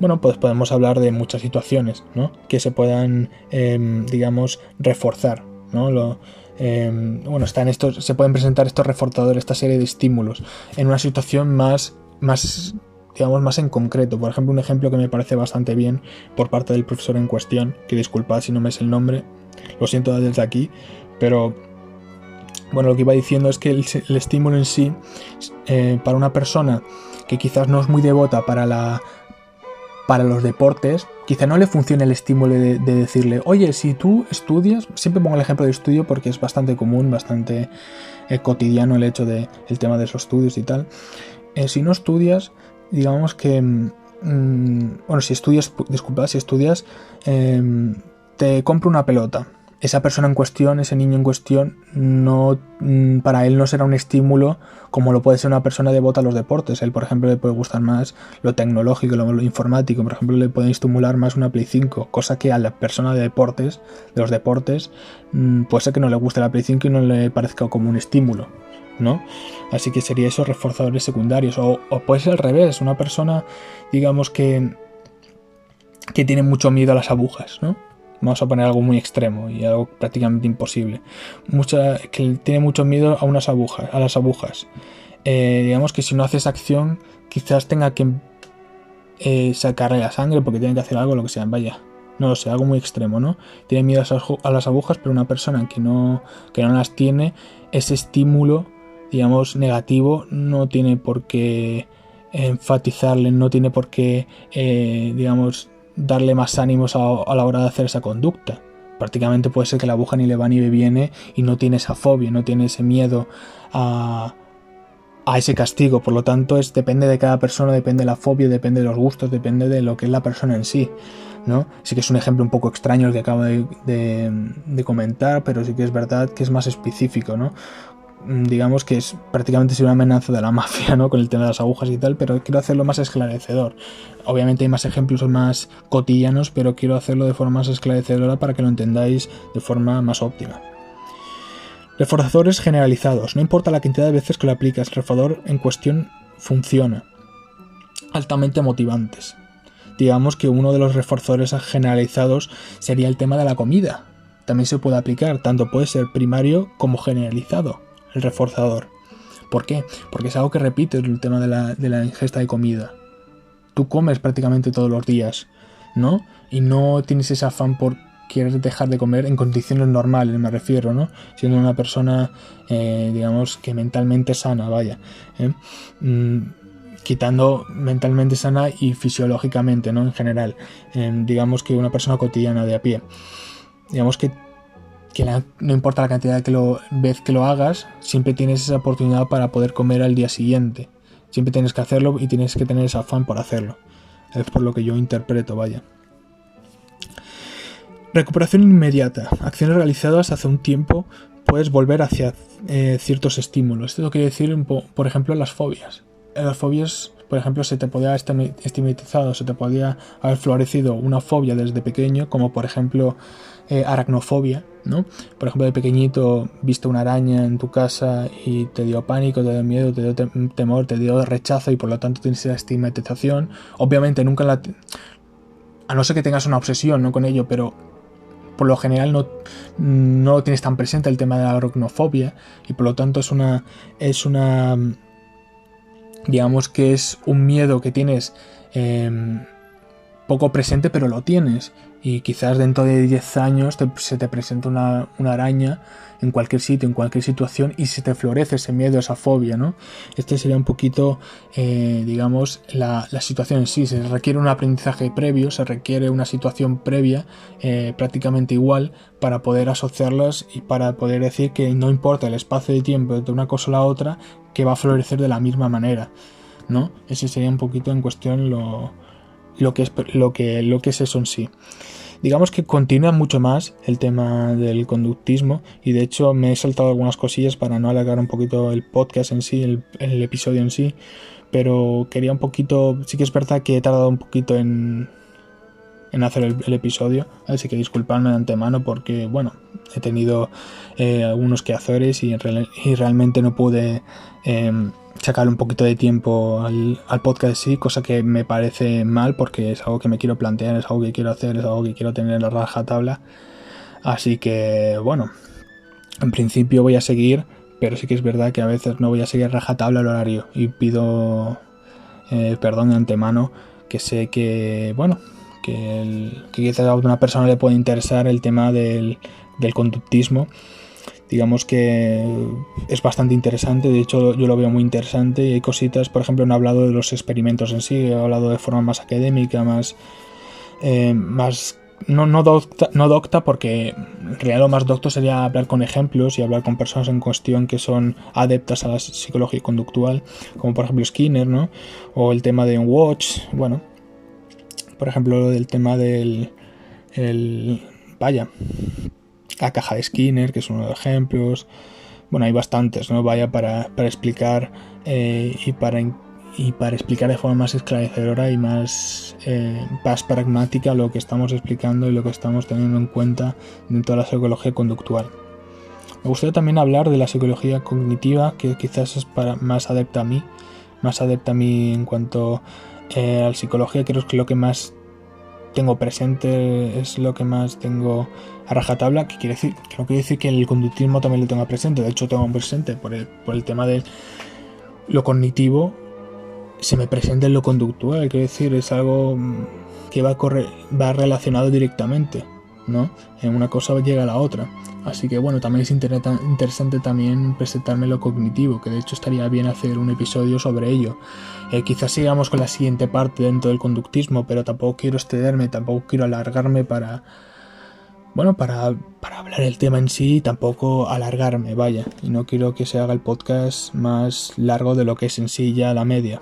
Bueno, pues podemos hablar de muchas situaciones, ¿no? Que se puedan, digamos, reforzar, ¿no? Se pueden presentar estos reforzadores, esta serie de estímulos, en una situación más en concreto. Por ejemplo, un ejemplo que me parece bastante bien por parte del profesor en cuestión, que disculpad si no me sé el nombre, lo siento desde aquí, pero bueno, lo que iba diciendo es que el estímulo en sí, para una persona que quizás no es muy devota para los deportes, quizá no le funcione el estímulo de decirle, oye, si tú estudias, siempre pongo el ejemplo de estudio porque es bastante común, bastante cotidiano el tema de esos estudios y tal. Si no estudias, digamos que, si estudias, te compro una pelota. Esa persona en cuestión, ese niño en cuestión, no, para él no será un estímulo como lo puede ser una persona devota a los deportes. Él, por ejemplo, le puede gustar más lo tecnológico, lo informático. Por ejemplo, le puede estimular más una Play 5, cosa que a la persona de los deportes, puede ser que no le guste la Play 5 y no le parezca como un estímulo, ¿no? Así que sería esos reforzadores secundarios. O puede ser al revés, una persona, digamos que tiene mucho miedo a las agujas, ¿no? Vamos a poner algo muy extremo y algo prácticamente imposible. Que tiene mucho miedo a las agujas. Digamos que si no hace esa acción, quizás tenga que sacarle la sangre porque tiene que hacer algo, lo que sea. Vaya, no lo sé, algo muy extremo, ¿no? Tiene miedo a las agujas, pero una persona que no las tiene, ese estímulo, digamos, negativo, no tiene por qué enfatizarle, no tiene por qué, digamos, darle más ánimos a la hora de hacer esa conducta. Prácticamente puede ser que la aguja ni le va ni le viene y no tiene esa fobia, no tiene ese miedo a ese castigo. Por lo tanto, depende de cada persona, depende de la fobia, depende de los gustos, depende de lo que es la persona en sí, ¿no? Sí que es un ejemplo un poco extraño el que acabo de comentar, pero sí que es verdad que es más específico, ¿no? Digamos que es prácticamente una amenaza de la mafia, ¿no? Con el tema de las agujas y tal, pero quiero hacerlo más esclarecedor. Obviamente hay más ejemplos más cotidianos, pero quiero hacerlo de forma más esclarecedora para que lo entendáis de forma más óptima. Reforzadores generalizados. No importa la cantidad de veces que lo aplicas, el reforzador en cuestión funciona. Altamente motivantes. Digamos que uno de los reforzadores generalizados sería el tema de la comida. También se puede aplicar, tanto puede ser primario como generalizado. El reforzador. ¿Por qué? Porque es algo que repites, el tema de la ingesta de comida. Tú comes prácticamente todos los días, ¿no? Y no tienes ese afán por querer dejar de comer en condiciones normales, me refiero, ¿no? Siendo una persona, digamos, que mentalmente sana, vaya. Quitando mentalmente sana y fisiológicamente, ¿no? En general. Digamos que una persona cotidiana de a pie. Digamos que no importa la cantidad de vez que lo hagas, siempre tienes esa oportunidad para poder comer al día siguiente. Siempre tienes que hacerlo y tienes que tener ese afán por hacerlo. Es por lo que yo interpreto, vaya. Recuperación inmediata. Acciones realizadas hace un tiempo, puedes volver hacia ciertos estímulos. Esto quiere decir, por ejemplo, las fobias. Las fobias, por ejemplo, se te podía estigmatizado, se te podía haber florecido una fobia desde pequeño, como por ejemplo aracnofobia, ¿no? Por ejemplo, de pequeñito viste una araña en tu casa y te dio pánico, te dio miedo, te dio temor, te dio rechazo y por lo tanto tienes esa estigmatización. Obviamente nunca a no ser que tengas una obsesión, ¿no? Con ello, pero por lo general no lo tienes tan presente el tema de la aracnofobia y por lo tanto es una digamos que es un miedo que tienes poco presente, pero lo tienes. Y quizás dentro de 10 años se te presenta una araña en cualquier sitio, en cualquier situación, y se te florece ese miedo, esa fobia, ¿no? Este sería un poquito, digamos, la situación en sí. Se requiere un aprendizaje previo, se requiere una situación previa, prácticamente igual, para poder asociarlas y para poder decir que no importa el espacio de tiempo de una cosa a la otra, que va a florecer de la misma manera, ¿no? Ese sería un poquito en cuestión lo que es eso en sí. Digamos que continúa mucho más el tema del conductismo y de hecho me he saltado algunas cosillas para no alargar un poquito el podcast en sí, el episodio en sí, pero quería un poquito, sí que es verdad que he tardado un poquito en en hacer el episodio, así que disculpadme de antemano porque, bueno, he tenido algunos quehaceres y realmente no pude sacar un poquito de tiempo al podcast sí, cosa que me parece mal porque es algo que me quiero plantear, es algo que quiero hacer, es algo que quiero tener en la rajatabla. Así que, bueno, en principio voy a seguir, pero sí que es verdad que a veces no voy a seguir rajatabla el horario y pido perdón de antemano, que sé que, bueno, que quizás a una persona le puede interesar el tema del conductismo. Digamos que es bastante interesante, de hecho yo lo veo muy interesante y hay cositas, por ejemplo, no he hablado de los experimentos en sí, he hablado de forma más académica, más no docta, porque en realidad lo más docto sería hablar con ejemplos y hablar con personas en cuestión que son adeptas a la psicología conductual, como por ejemplo Skinner, ¿no? O el tema de Watch, bueno, por ejemplo el tema del la caja de Skinner, que es uno de los ejemplos. Bueno, hay bastantes, ¿no? Para explicar y para explicar de forma más esclarecedora y más pragmática lo que estamos explicando y lo que estamos teniendo en cuenta dentro de la psicología conductual. Me gustaría también hablar de la psicología cognitiva, que quizás es más adepta a mí en cuanto a la psicología. Creo que lo que más tengo presente es lo que más tengo a rajatabla, que quiere decir que no quiere decir que el conductismo también lo tenga presente, de hecho tengo presente por el tema de lo cognitivo, se me presenta en lo conductual, quiere decir, es algo que va relacionado directamente, ¿no? En una cosa llega a la otra, así que bueno, también es interesante también presentarme lo cognitivo, que de hecho estaría bien hacer un episodio sobre ello. Quizás sigamos con la siguiente parte dentro del conductismo, pero tampoco quiero excederme, tampoco quiero alargarme para hablar el tema en sí, tampoco alargarme, vaya, y no quiero que se haga el podcast más largo de lo que es en sí ya la media.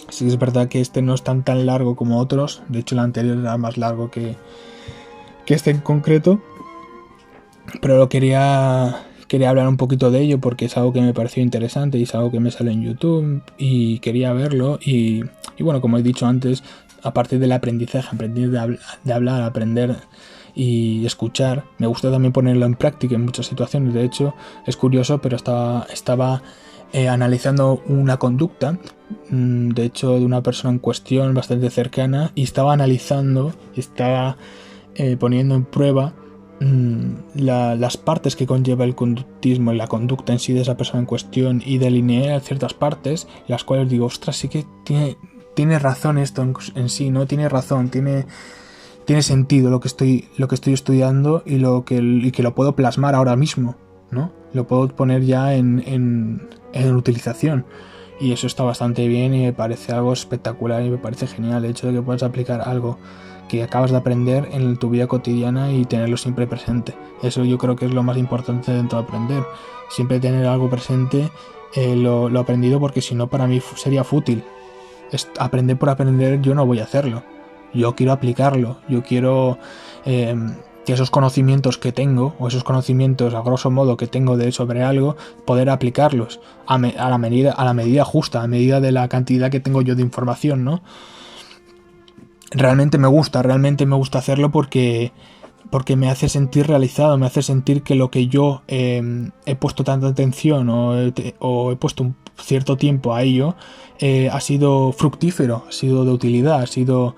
Sí que es verdad que este no es tan largo como otros, de hecho el anterior era más largo que este en concreto, pero quería hablar un poquito de ello porque es algo que me pareció interesante y es algo que me sale en YouTube y quería verlo y bueno, como he dicho antes, a partir del aprendizaje, aprender de hablar, aprender y escuchar, me gusta también ponerlo en práctica en muchas situaciones. De hecho, es curioso, pero estaba analizando una conducta, de hecho de una persona en cuestión bastante cercana, y estaba poniendo en prueba las partes que conlleva el conductismo y la conducta en sí de esa persona en cuestión, y delineé ciertas partes las cuales digo, ostras, sí que tiene razón esto en sí, ¿no? Tiene razón, tiene sentido lo que estoy estudiando y que lo puedo plasmar ahora mismo, ¿no? Lo puedo poner ya en utilización, y eso está bastante bien y me parece algo espectacular y me parece genial el hecho de que puedas aplicar algo que acabas de aprender en tu vida cotidiana y tenerlo siempre presente. Eso yo creo que es lo más importante dentro de aprender, siempre tener algo presente, lo aprendido, porque si no para mí sería fútil. Aprender por aprender, yo no voy a hacerlo. Yo quiero aplicarlo, yo quiero que esos conocimientos que tengo, o esos conocimientos a grosso modo que tengo sobre algo, poder aplicarlos a la medida justa, a medida de la cantidad que tengo yo de información, ¿no? Realmente me gusta hacerlo porque me hace sentir realizado, me hace sentir que lo que yo he puesto tanta atención o he puesto un cierto tiempo a ello ha sido fructífero, ha sido de utilidad, ha sido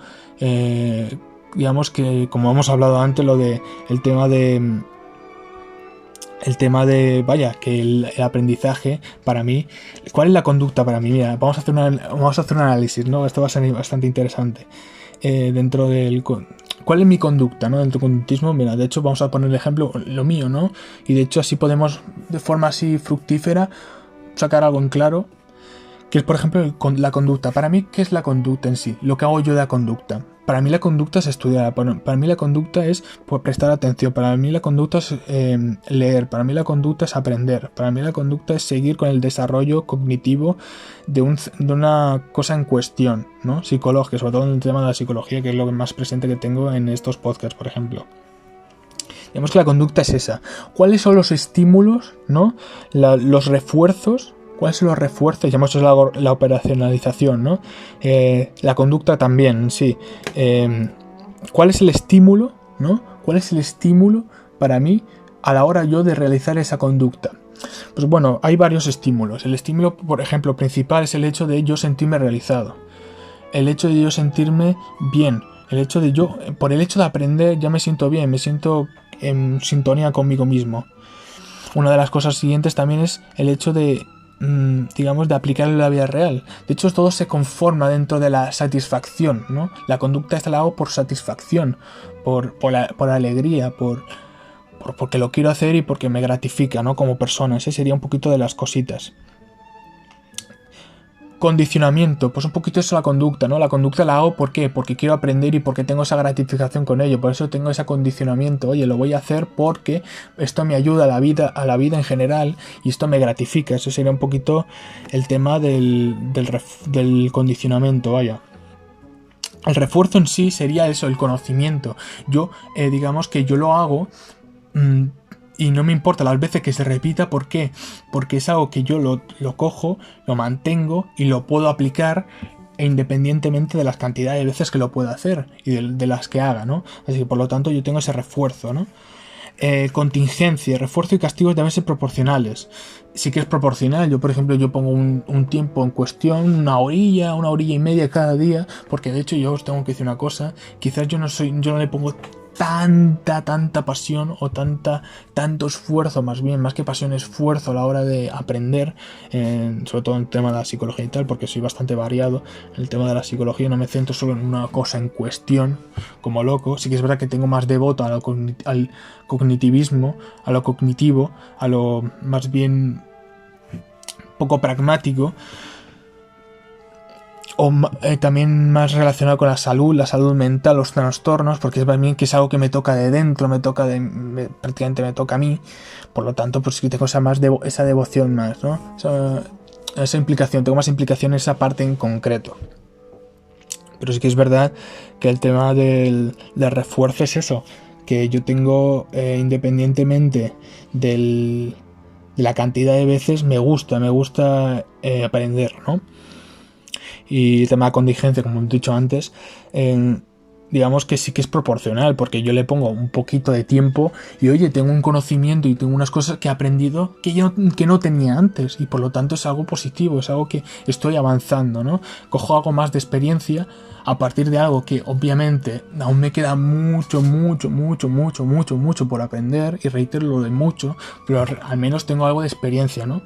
digamos que, como hemos hablado antes, el tema de que el aprendizaje para mí, ¿cuál es la conducta para mí? Mira, vamos a hacer un análisis, ¿no? Esto va a ser bastante interesante. Dentro del ¿cuál es mi conducta, ¿no? Dentro del conductismo, mira, de hecho vamos a poner el ejemplo, lo mío, ¿no? Y de hecho así podemos, de forma así fructífera, sacar algo en claro, que es, por ejemplo, la conducta. Para mí, ¿qué es la conducta en sí? Lo que hago yo de la conducta. Para mí la conducta es estudiar, para mí la conducta es prestar atención, para mí la conducta es leer, para mí la conducta es aprender, para mí la conducta es seguir con el desarrollo cognitivo de una cosa en cuestión, ¿no? Psicológica, sobre todo en el tema de la psicología, que es lo más presente que tengo en estos podcasts, por ejemplo. Digamos que la conducta es esa. ¿Cuáles son los estímulos, ¿no? Los refuerzos? ¿Cuáles son los refuerzos? Ya hemos hecho la operacionalización, ¿no? La conducta también, sí. ¿cuál es el estímulo, ¿no? ¿Cuál es el estímulo para mí a la hora yo de realizar esa conducta? Pues bueno, hay varios estímulos. El estímulo, por ejemplo, principal es el hecho de yo sentirme realizado. El hecho de yo sentirme bien. El hecho de yo, por el hecho de aprender, ya me siento bien, me siento en sintonía conmigo mismo. Una de las cosas siguientes también es el hecho de, digamos, de aplicarlo en la vida real. De hecho, todo se conforma dentro de la satisfacción, ¿no? La conducta esta la hago por satisfacción, por alegría, porque lo quiero hacer y porque me gratifica, ¿no? Como persona. Ese sería un poquito de las cositas. Condicionamiento, pues un poquito eso la conducta, ¿no? La conducta la hago ¿por qué? Porque quiero aprender y porque tengo esa gratificación con ello, por eso tengo ese condicionamiento. Oye, lo voy a hacer porque esto me ayuda a la vida en general y esto me gratifica. Eso sería un poquito el tema del condicionamiento, vaya. El refuerzo en sí sería eso, el conocimiento. Yo, digamos que yo lo hago y no me importa las veces que se repita. ¿Por qué? Porque es algo que yo lo cojo, lo mantengo y lo puedo aplicar independientemente de las cantidades de veces que lo pueda hacer y de las que haga, ¿no? Así que por lo tanto yo tengo ese refuerzo, ¿no? Contingencia, refuerzo y castigo deben ser proporcionales. Sí que es proporcional. Yo, por ejemplo, yo pongo un tiempo en cuestión, una horilla y media cada día, porque de hecho yo os tengo que decir una cosa, quizás yo no le pongo tanta pasión o tanto esfuerzo, más que pasión, esfuerzo a la hora de aprender, sobre todo en el tema de la psicología y tal, porque soy bastante variado en el tema de la psicología, no me centro solo en una cosa en cuestión como loco. Sí que es verdad que tengo más devoto al cognitivismo, a lo cognitivo, a lo más bien poco pragmático, o también más relacionado con la salud mental, los trastornos, porque es también que es algo que me toca de dentro, prácticamente me toca a mí, por lo tanto pues sí que tengo esa devoción más, ¿no? Esa implicación, tengo más implicación en esa parte en concreto. Pero sí que es verdad que el tema del refuerzo es eso, que yo tengo, independientemente de la cantidad de veces, me gusta aprender, ¿no? Y el tema de contingencia, como he dicho antes, digamos que sí que es proporcional, porque yo le pongo un poquito de tiempo y oye, tengo un conocimiento y tengo unas cosas que he aprendido que no tenía antes, y por lo tanto es algo positivo, es algo que estoy avanzando, ¿no? Cojo algo más de experiencia a partir de algo que obviamente aún me queda mucho por aprender, y reitero lo de mucho, pero al menos tengo algo de experiencia, ¿no?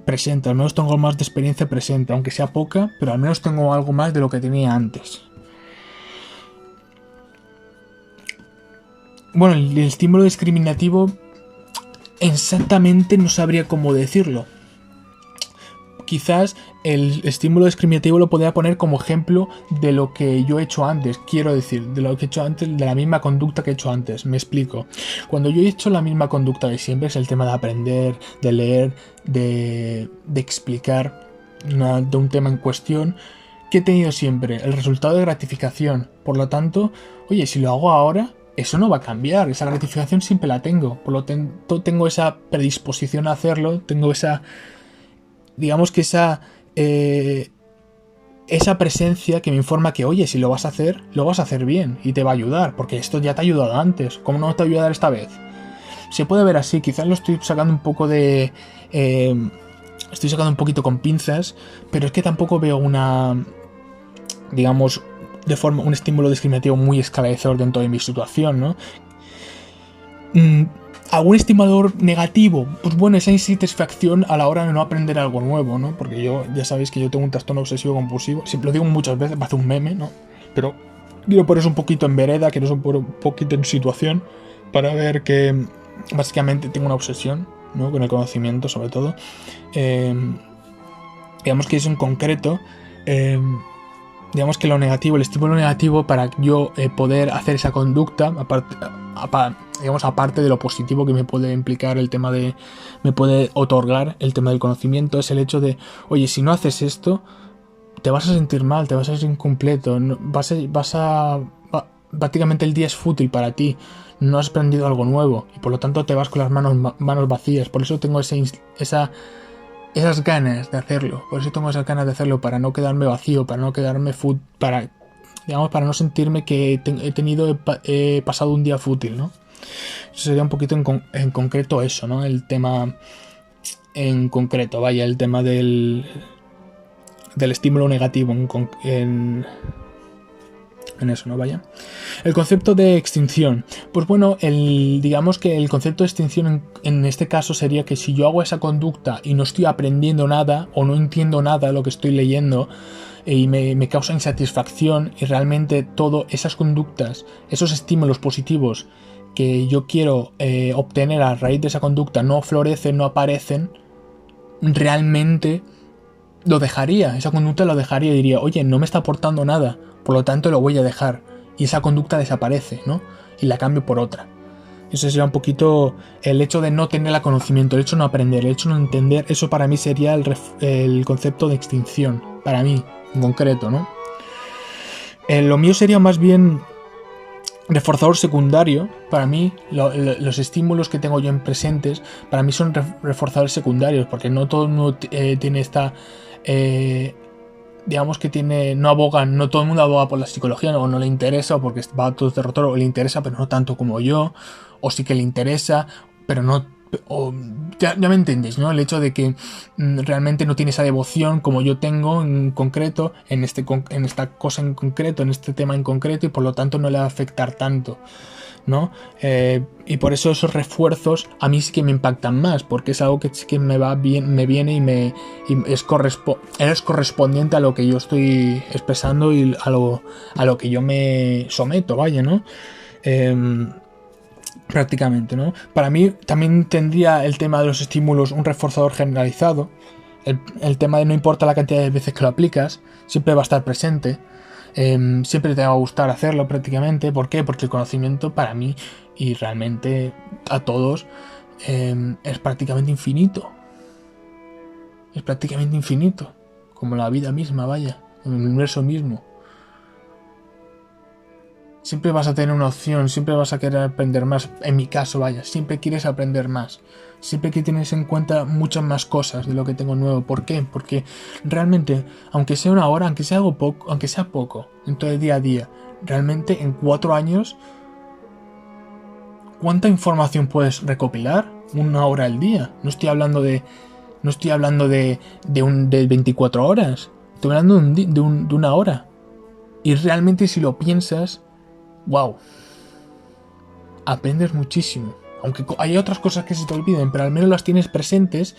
Presente, al menos tengo más de experiencia presente, aunque sea poca, pero al menos tengo algo más de lo que tenía antes. Bueno, el estímulo discriminativo exactamente no sabría cómo decirlo. Quizás el estímulo discriminativo lo podría poner como ejemplo de lo que yo he hecho antes. Quiero decir, de lo que he hecho antes, de la misma conducta que he hecho antes. Me explico. Cuando yo he hecho la misma conducta de siempre, es el tema de aprender, de leer, de explicar de un tema en cuestión, ¿qué he tenido siempre? El resultado de gratificación. Por lo tanto, oye, si lo hago ahora, eso no va a cambiar. Esa gratificación siempre la tengo. Por lo tanto, tengo esa predisposición a hacerlo, tengo esa... digamos que esa presencia que me informa que, oye, si lo vas a hacer bien y te va a ayudar, porque esto ya te ha ayudado antes, ¿cómo no te va a ayudar esta vez? Se puede ver así, quizás lo estoy sacando un poco estoy sacando un poquito con pinzas, pero es que tampoco veo digamos, un estímulo discriminativo muy esclarecedor dentro de mi situación, ¿no? ¿Algún estimulador negativo? Pues bueno, esa insatisfacción a la hora de no aprender algo nuevo, ¿no? Porque ya sabéis que yo tengo un trastorno obsesivo compulsivo, siempre lo digo muchas veces, parece un meme, ¿no? Pero quiero poneros un poquito en vereda, quiero poner un poquito en situación para ver que básicamente tengo una obsesión, ¿no? Con el conocimiento, sobre todo. Digamos que eso en concreto, digamos que lo negativo, el estímulo negativo para yo poder hacer esa conducta, aparte de lo positivo que me puede implicar el tema me puede otorgar el tema del conocimiento, es el hecho de, oye, si no haces esto, te vas a sentir mal, te vas a sentir incompleto, prácticamente el día es fútil para ti, no has aprendido algo nuevo y por lo tanto te vas con las manos vacías. Por eso tengo esa esas ganas de hacerlo. Por eso tengo esas ganas de hacerlo, para no quedarme vacío, para no quedarme para no sentirme que he pasado un día fútil, ¿no? Eso sería un poquito en concreto eso, ¿no? El tema en concreto, vaya, el tema del estímulo negativo en eso, ¿no? Vaya. El concepto de extinción. Pues bueno, digamos que el concepto de extinción en este caso sería que si yo hago esa conducta y no estoy aprendiendo nada o no entiendo nada de lo que estoy leyendo y me causa insatisfacción, y realmente todas esas conductas, esos estímulos positivos que yo quiero obtener a raíz de esa conducta no florecen, no aparecen, realmente lo dejaría, esa conducta lo dejaría y diría, oye, no me está aportando nada, por lo tanto lo voy a dejar, y esa conducta desaparece, ¿no? Y la cambio por otra. Eso sería un poquito el hecho de no tener el conocimiento, el hecho de no aprender, el hecho de no entender. Eso para mí sería el concepto de extinción, para mí en concreto, ¿no? Lo mío sería más bien reforzador secundario. Para mí los estímulos que tengo yo en presentes para mí son reforzadores secundarios, porque no todo el mundo tiene esta digamos que no todo el mundo aboga por la psicología, o no le interesa, o porque va a todo derrotar, o le interesa pero no tanto como yo, o sí que le interesa pero no, ya me entendéis, ¿no? El hecho de que realmente no tiene esa devoción como yo tengo en concreto, en esta cosa en concreto, en este tema en concreto, y por lo tanto no le va a afectar tanto, ¿no? Y por eso esos refuerzos a mí sí que me impactan más, porque es algo que sí que me va bien, me viene y es correspondiente a lo que yo estoy expresando y a lo que yo me someto, vaya, ¿no? Prácticamente, ¿no? Para mí también tendría el tema de los estímulos un reforzador generalizado. El tema de no importa la cantidad de veces que lo aplicas, siempre va a estar presente. Siempre te va a gustar hacerlo prácticamente. ¿Por qué? Porque el conocimiento para mí y realmente a todos es prácticamente infinito. Es prácticamente infinito. Como la vida misma, vaya. El universo mismo. Siempre vas a tener una opción, siempre vas a querer aprender más. En mi caso, vaya, siempre quieres aprender más. Siempre que tienes en cuenta muchas más cosas de lo que tengo nuevo. ¿Por qué? Porque realmente, aunque sea una hora, aunque sea poco, en todo el día a día, realmente en 4 años, ¿cuánta información puedes recopilar? 1 hora al día. No estoy hablando de 24 horas. Estoy hablando de 1 hora. Y realmente si lo piensas, wow, aprendes muchísimo. Aunque hay otras cosas que se te olviden, pero al menos las tienes presentes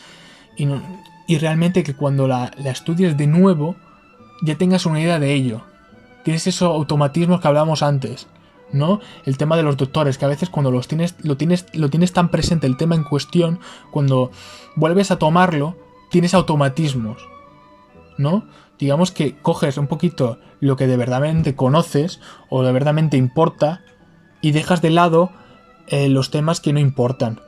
y realmente que cuando la estudies de nuevo ya tengas una idea de ello. Tienes esos automatismos que hablábamos antes, ¿no? El tema de los doctores, que a veces cuando lo tienes tan presente el tema en cuestión, cuando vuelves a tomarlo, tienes automatismos, ¿no? Digamos que coges un poquito lo que de verdaderamente conoces o de verdaderamente importa y dejas de lado los temas que no importan.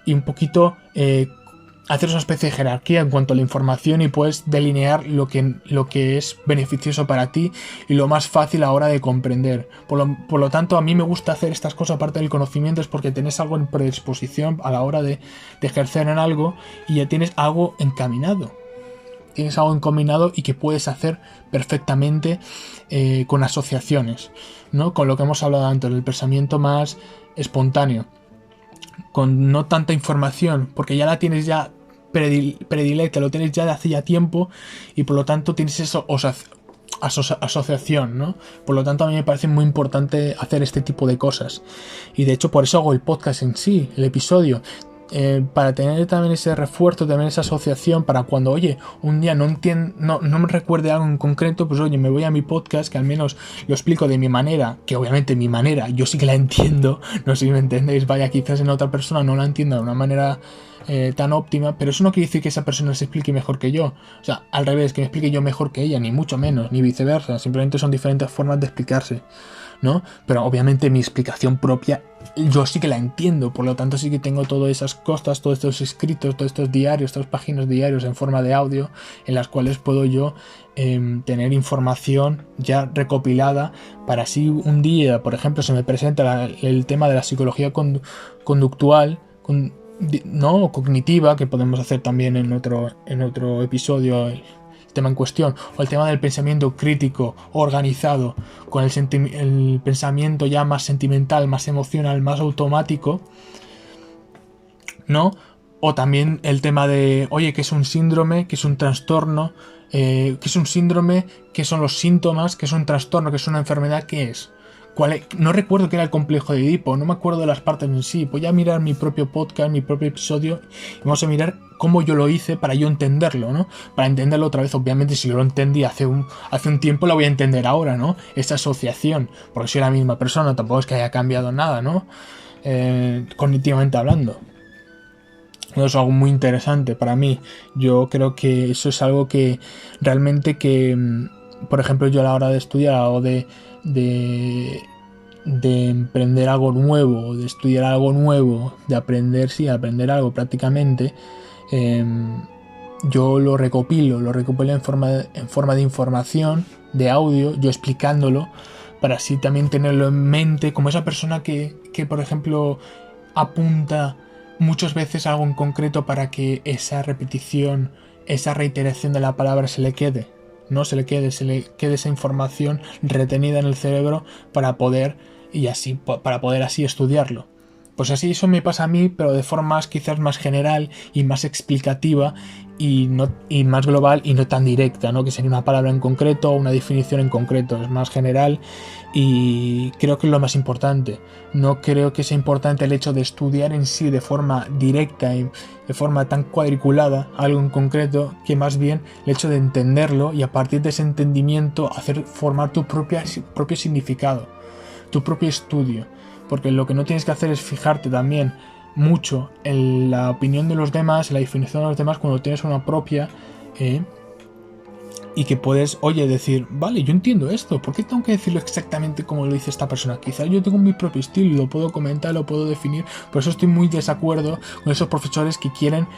Y un poquito hacer una especie de jerarquía en cuanto a la información y puedes delinear lo que es beneficioso para ti y lo más fácil a la hora de comprender. Por lo tanto, a mí me gusta hacer estas cosas aparte del conocimiento, es porque tenés algo en predisposición a la hora de ejercer en algo y ya tienes algo encaminado. Tienes algo encaminado y que puedes hacer perfectamente con asociaciones, ¿no? Con lo que hemos hablado antes, el pensamiento más espontáneo, con no tanta información, porque ya la tienes ya predilecta, lo tienes ya de hace ya tiempo y por lo tanto tienes esa asociación, ¿no? Por lo tanto a mí me parece muy importante hacer este tipo de cosas y de hecho por eso hago el podcast en sí, el episodio. Para tener también ese refuerzo, también esa asociación, para cuando, oye, un día no me recuerde algo en concreto, pues oye, me voy a mi podcast, que al menos lo explico de mi manera, que obviamente mi manera, yo sí que la entiendo, no sé si me entendéis, vaya, quizás en otra persona no la entienda de una manera tan óptima, pero eso no quiere decir que esa persona se explique mejor que yo, o sea, al revés, que me explique yo mejor que ella, ni mucho menos, ni viceversa, simplemente son diferentes formas de explicarse, ¿no? Pero obviamente mi explicación propia yo sí que la entiendo, por lo tanto sí que tengo todas esas cosas, todos estos escritos, todos estos diarios, estas páginas diarios en forma de audio en las cuales puedo yo tener información ya recopilada para así un día, por ejemplo, se me presenta el tema de la psicología conductual, ¿no? Cognitiva, que podemos hacer también en otro episodio el tema en cuestión, o el tema del pensamiento crítico organizado con el pensamiento ya más sentimental, más emocional, más automático, ¿no? O también el tema de, oye, ¿qué es un síndrome? ¿Qué es un trastorno? ¿Qué es un síndrome? ¿Qué son los síntomas? ¿Qué es un trastorno? ¿Qué es una enfermedad? ¿Qué es? No recuerdo qué era el complejo de Edipo, no me acuerdo de las partes en sí. Voy a mirar mi propio podcast, mi propio episodio, y vamos a mirar cómo yo lo hice para yo entenderlo, ¿no? Para entenderlo otra vez, obviamente, si yo lo entendí hace un tiempo, lo voy a entender ahora, ¿no? Esa asociación, porque soy la misma persona, tampoco es que haya cambiado nada, ¿no? Cognitivamente hablando. Eso es algo muy interesante para mí. Yo creo que eso es algo que realmente por ejemplo, yo a la hora de estudiar algo de emprender algo nuevo, de estudiar algo nuevo, de aprender algo prácticamente, yo lo recopilo en forma de información, de audio, yo explicándolo, para así también tenerlo en mente, como esa persona que por ejemplo, apunta muchas veces algo en concreto para que esa repetición, esa reiteración de la palabra se le quede, ¿no? Se le quede esa información retenida en el cerebro para poder así estudiarlo. Pues así eso me pasa a mí, pero de forma quizás más general y más explicativa y más global y no tan directa, ¿no? Que sería una palabra en concreto o una definición en concreto, es más general y creo que es lo más importante. No creo que sea importante el hecho de estudiar en sí de forma directa y de forma tan cuadriculada algo en concreto, que más bien el hecho de entenderlo y a partir de ese entendimiento formar tu propio significado, tu propio estudio. Porque lo que no tienes que hacer es fijarte también mucho en la opinión de los demás, en la definición de los demás, cuando tienes una propia, y que puedes, decir, vale, yo entiendo esto, ¿por qué tengo que decirlo exactamente como lo dice esta persona? Quizás yo tengo mi propio estilo y lo puedo comentar, lo puedo definir, por eso estoy muy desacuerdo con esos profesores que quieren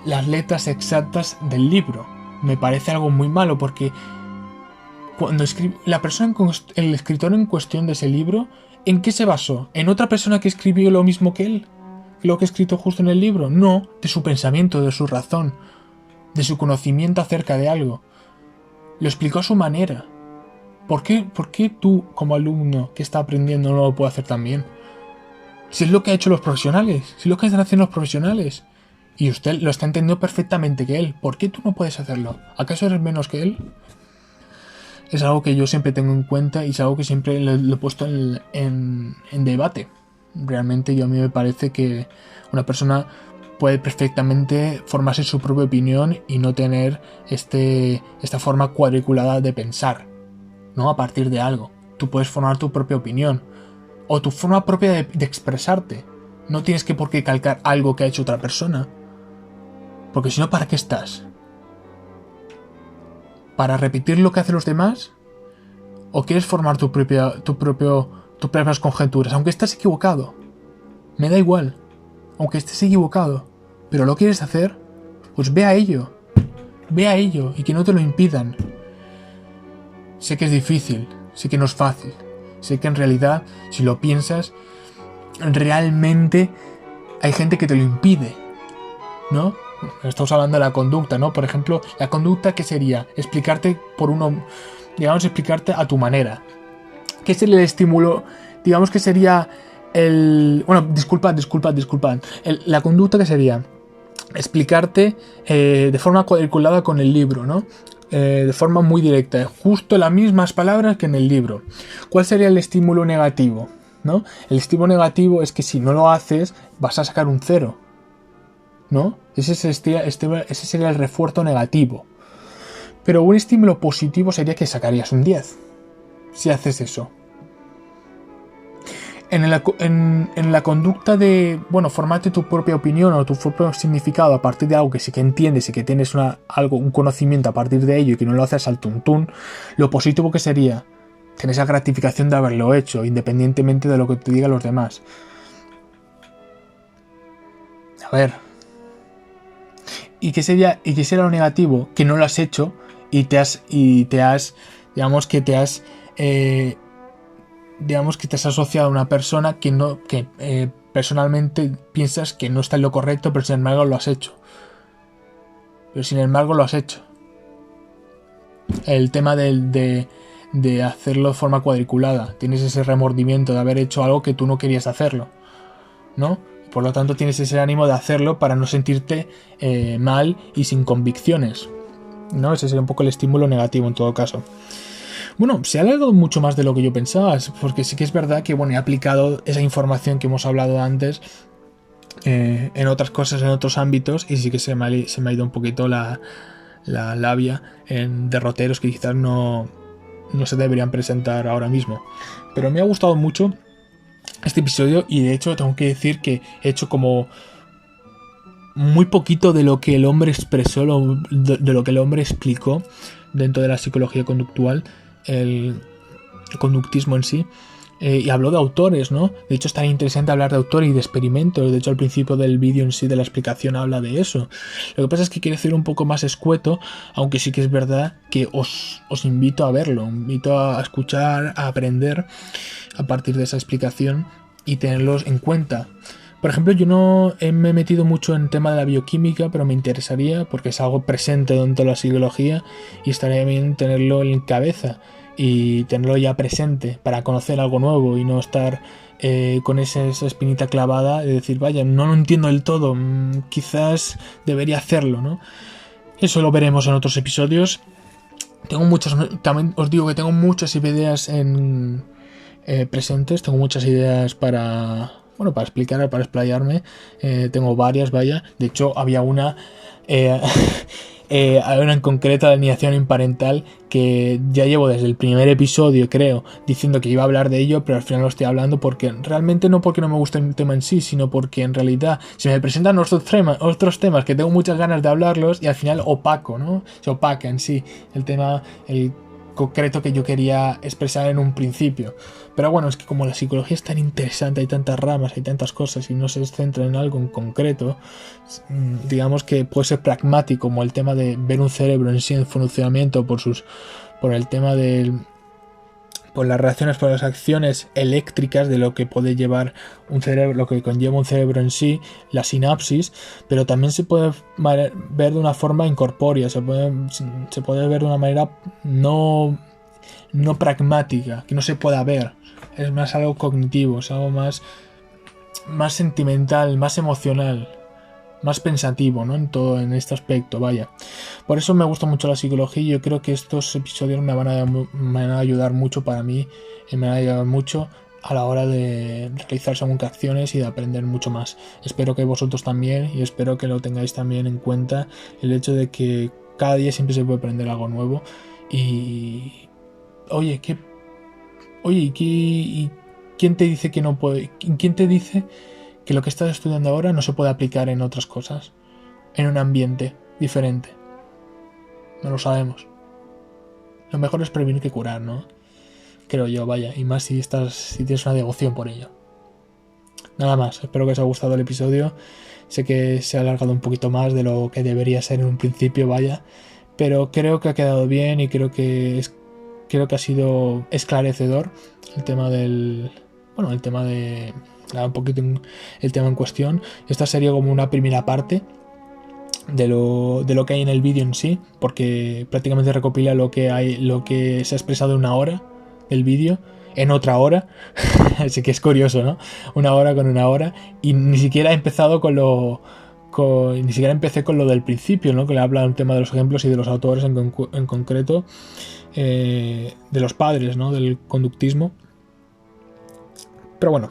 las letras exactas del libro. Me parece algo muy malo, porque cuando el escritor en cuestión de ese libro, ¿en qué se basó? ¿En otra persona que escribió lo mismo que él? ¿Lo que ha escrito justo en el libro? No, de su pensamiento, de su razón, de su conocimiento acerca de algo. Lo explicó a su manera. ¿Por qué tú, como alumno que está aprendiendo, no lo puede hacer también? Si es lo que han hecho los profesionales, si es lo que están haciendo los profesionales, y usted lo está entendiendo perfectamente que él, ¿por qué tú no puedes hacerlo? ¿Acaso eres menos que él? Es algo que yo siempre tengo en cuenta y es algo que siempre lo he puesto en debate. Realmente a mí me parece que una persona puede perfectamente formarse su propia opinión y no tener esta forma cuadriculada de pensar, ¿no? A partir de algo. Tú puedes formar tu propia opinión o tu forma propia de expresarte. No tienes por qué calcar algo que ha hecho otra persona. Porque si no, ¿para qué estás? ¿Para repetir lo que hacen los demás? ¿O quieres formar tus propias conjeturas? Aunque estés equivocado. Me da igual. Aunque estés equivocado. Pero lo quieres hacer, pues ve a ello. Ve a ello y que no te lo impidan. Sé que es difícil. Sé que no es fácil. Sé que en realidad, si lo piensas, realmente hay gente que te lo impide, ¿no? Estamos hablando de la conducta, ¿no? Por ejemplo, la conducta, ¿qué sería? Explicarte explicarte a tu manera. ¿Qué sería el estímulo? Digamos que sería disculpad. La conducta, ¿qué sería? Explicarte de forma cuadriculada con el libro, ¿no? De forma muy directa, justo las mismas palabras que en el libro. ¿Cuál sería el estímulo negativo? ¿No? El estímulo negativo es que si no lo haces, vas a sacar un 0. ¿No? Ese sería el refuerzo negativo. Pero un estímulo positivo sería que sacarías un 10 si haces eso. En la conducta de, formarte tu propia opinión o tu propio significado a partir de algo que sí que entiendes y que tienes un conocimiento a partir de ello y que no lo haces al tuntún, lo positivo que sería tener esa gratificación de haberlo hecho, independientemente de lo que te digan los demás. A ver. ¿Y qué sería lo negativo? Que no lo has hecho y te has asociado a una persona que personalmente piensas que no está en lo correcto, pero sin embargo lo has hecho. El tema de hacerlo de forma cuadriculada. Tienes ese remordimiento de haber hecho algo que tú no querías hacerlo, ¿no? Por lo tanto, tienes ese ánimo de hacerlo para no sentirte mal y sin convicciones, ¿no? Ese sería un poco el estímulo negativo en todo caso. Bueno, se ha alargado mucho más de lo que yo pensaba, porque sí que es verdad que, bueno, he aplicado esa información que hemos hablado antes en otras cosas, en otros ámbitos, y sí que se me ha ido un poquito la labia en derroteros que quizás no se deberían presentar ahora mismo. Pero me ha gustado mucho este episodio y de hecho tengo que decir que he hecho como muy poquito de lo que el hombre expresó, de lo que el hombre explicó dentro de la psicología conductual, el conductismo en sí. Y habló de autores, ¿no? De hecho, es tan interesante hablar de autores y de experimentos. De hecho, al principio del vídeo en sí, de la explicación, habla de eso. Lo que pasa es que quiero ser un poco más escueto, aunque sí que es verdad que os invito a verlo. Invito a escuchar, a aprender a partir de esa explicación y tenerlos en cuenta. Por ejemplo, yo no me he metido mucho en el tema de la bioquímica, pero me interesaría porque es algo presente dentro de la psicología y estaría bien tenerlo en cabeza y tenerlo ya presente para conocer algo nuevo y no estar con esa espinita clavada de decir, vaya, no lo entiendo del todo, quizás debería hacerlo, ¿no? Eso lo veremos en otros episodios. También os digo que tengo muchas ideas presentes, tengo muchas ideas para explicar, para explayarme. Tengo varias, vaya. De hecho, había una en concreto, la alineación imparental, que ya llevo desde el primer episodio, creo, diciendo que iba a hablar de ello, pero al final lo estoy hablando porque realmente no porque no me guste el tema en sí, sino porque en realidad se me presentan otros temas que tengo muchas ganas de hablarlos y al final opaco, ¿no? Se opaca en sí el tema, el concreto que yo quería expresar en un principio. Pero bueno, es que como la psicología es tan interesante, hay tantas ramas, hay tantas cosas y no se centra en algo en concreto, digamos que puede ser pragmático, como el tema de ver un cerebro en sí en funcionamiento por el tema por las reacciones, por las acciones eléctricas de lo que puede llevar un cerebro, lo que conlleva un cerebro en sí, la sinapsis, pero también se puede ver de una forma incorpórea, se puede ver de una manera no pragmática, que no se pueda ver, es más algo cognitivo, es algo más sentimental, más emocional, más pensativo, ¿no? En este aspecto, vaya. Por eso me gusta mucho la psicología y yo creo que estos episodios me van a ayudar mucho para mí, y me van a ayudar mucho a la hora de realizar según qué acciones y de aprender mucho más. Espero que vosotros también, y espero que lo tengáis también en cuenta, el hecho de que cada día siempre se puede aprender algo nuevo. Y ¿quién te dice que no puede? ¿Quién te dice que lo que estás estudiando ahora no se puede aplicar en otras cosas, en un ambiente diferente? No lo sabemos. Lo mejor es prevenir que curar, ¿no? Creo yo, vaya, y más si tienes una devoción por ello. Nada más, espero que os haya gustado el episodio. Sé que se ha alargado un poquito más de lo que debería ser en un principio, vaya, pero creo que ha quedado bien y creo que ha sido esclarecedor el tema un poquito el tema en cuestión. Esta sería como una primera parte de lo que hay en el vídeo en sí, porque prácticamente recopila lo que se ha expresado en una hora del vídeo en otra hora. Así que es curioso, ¿no? Una hora con una hora, y ni siquiera he empezado ni siquiera empecé con lo del principio, ¿no? Que le habla un tema de los ejemplos y de los autores en concreto, de los padres, ¿no? Del conductismo. Pero bueno,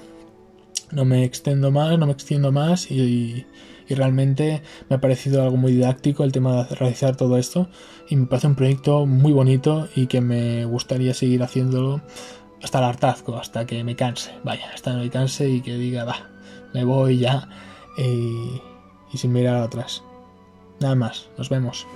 no me extiendo más y realmente me ha parecido algo muy didáctico el tema de realizar todo esto, y me parece un proyecto muy bonito y que me gustaría seguir haciéndolo hasta el hartazgo, hasta que me canse, hasta que me canse y que diga, me voy ya, y sin mirar atrás. Nada más, nos vemos.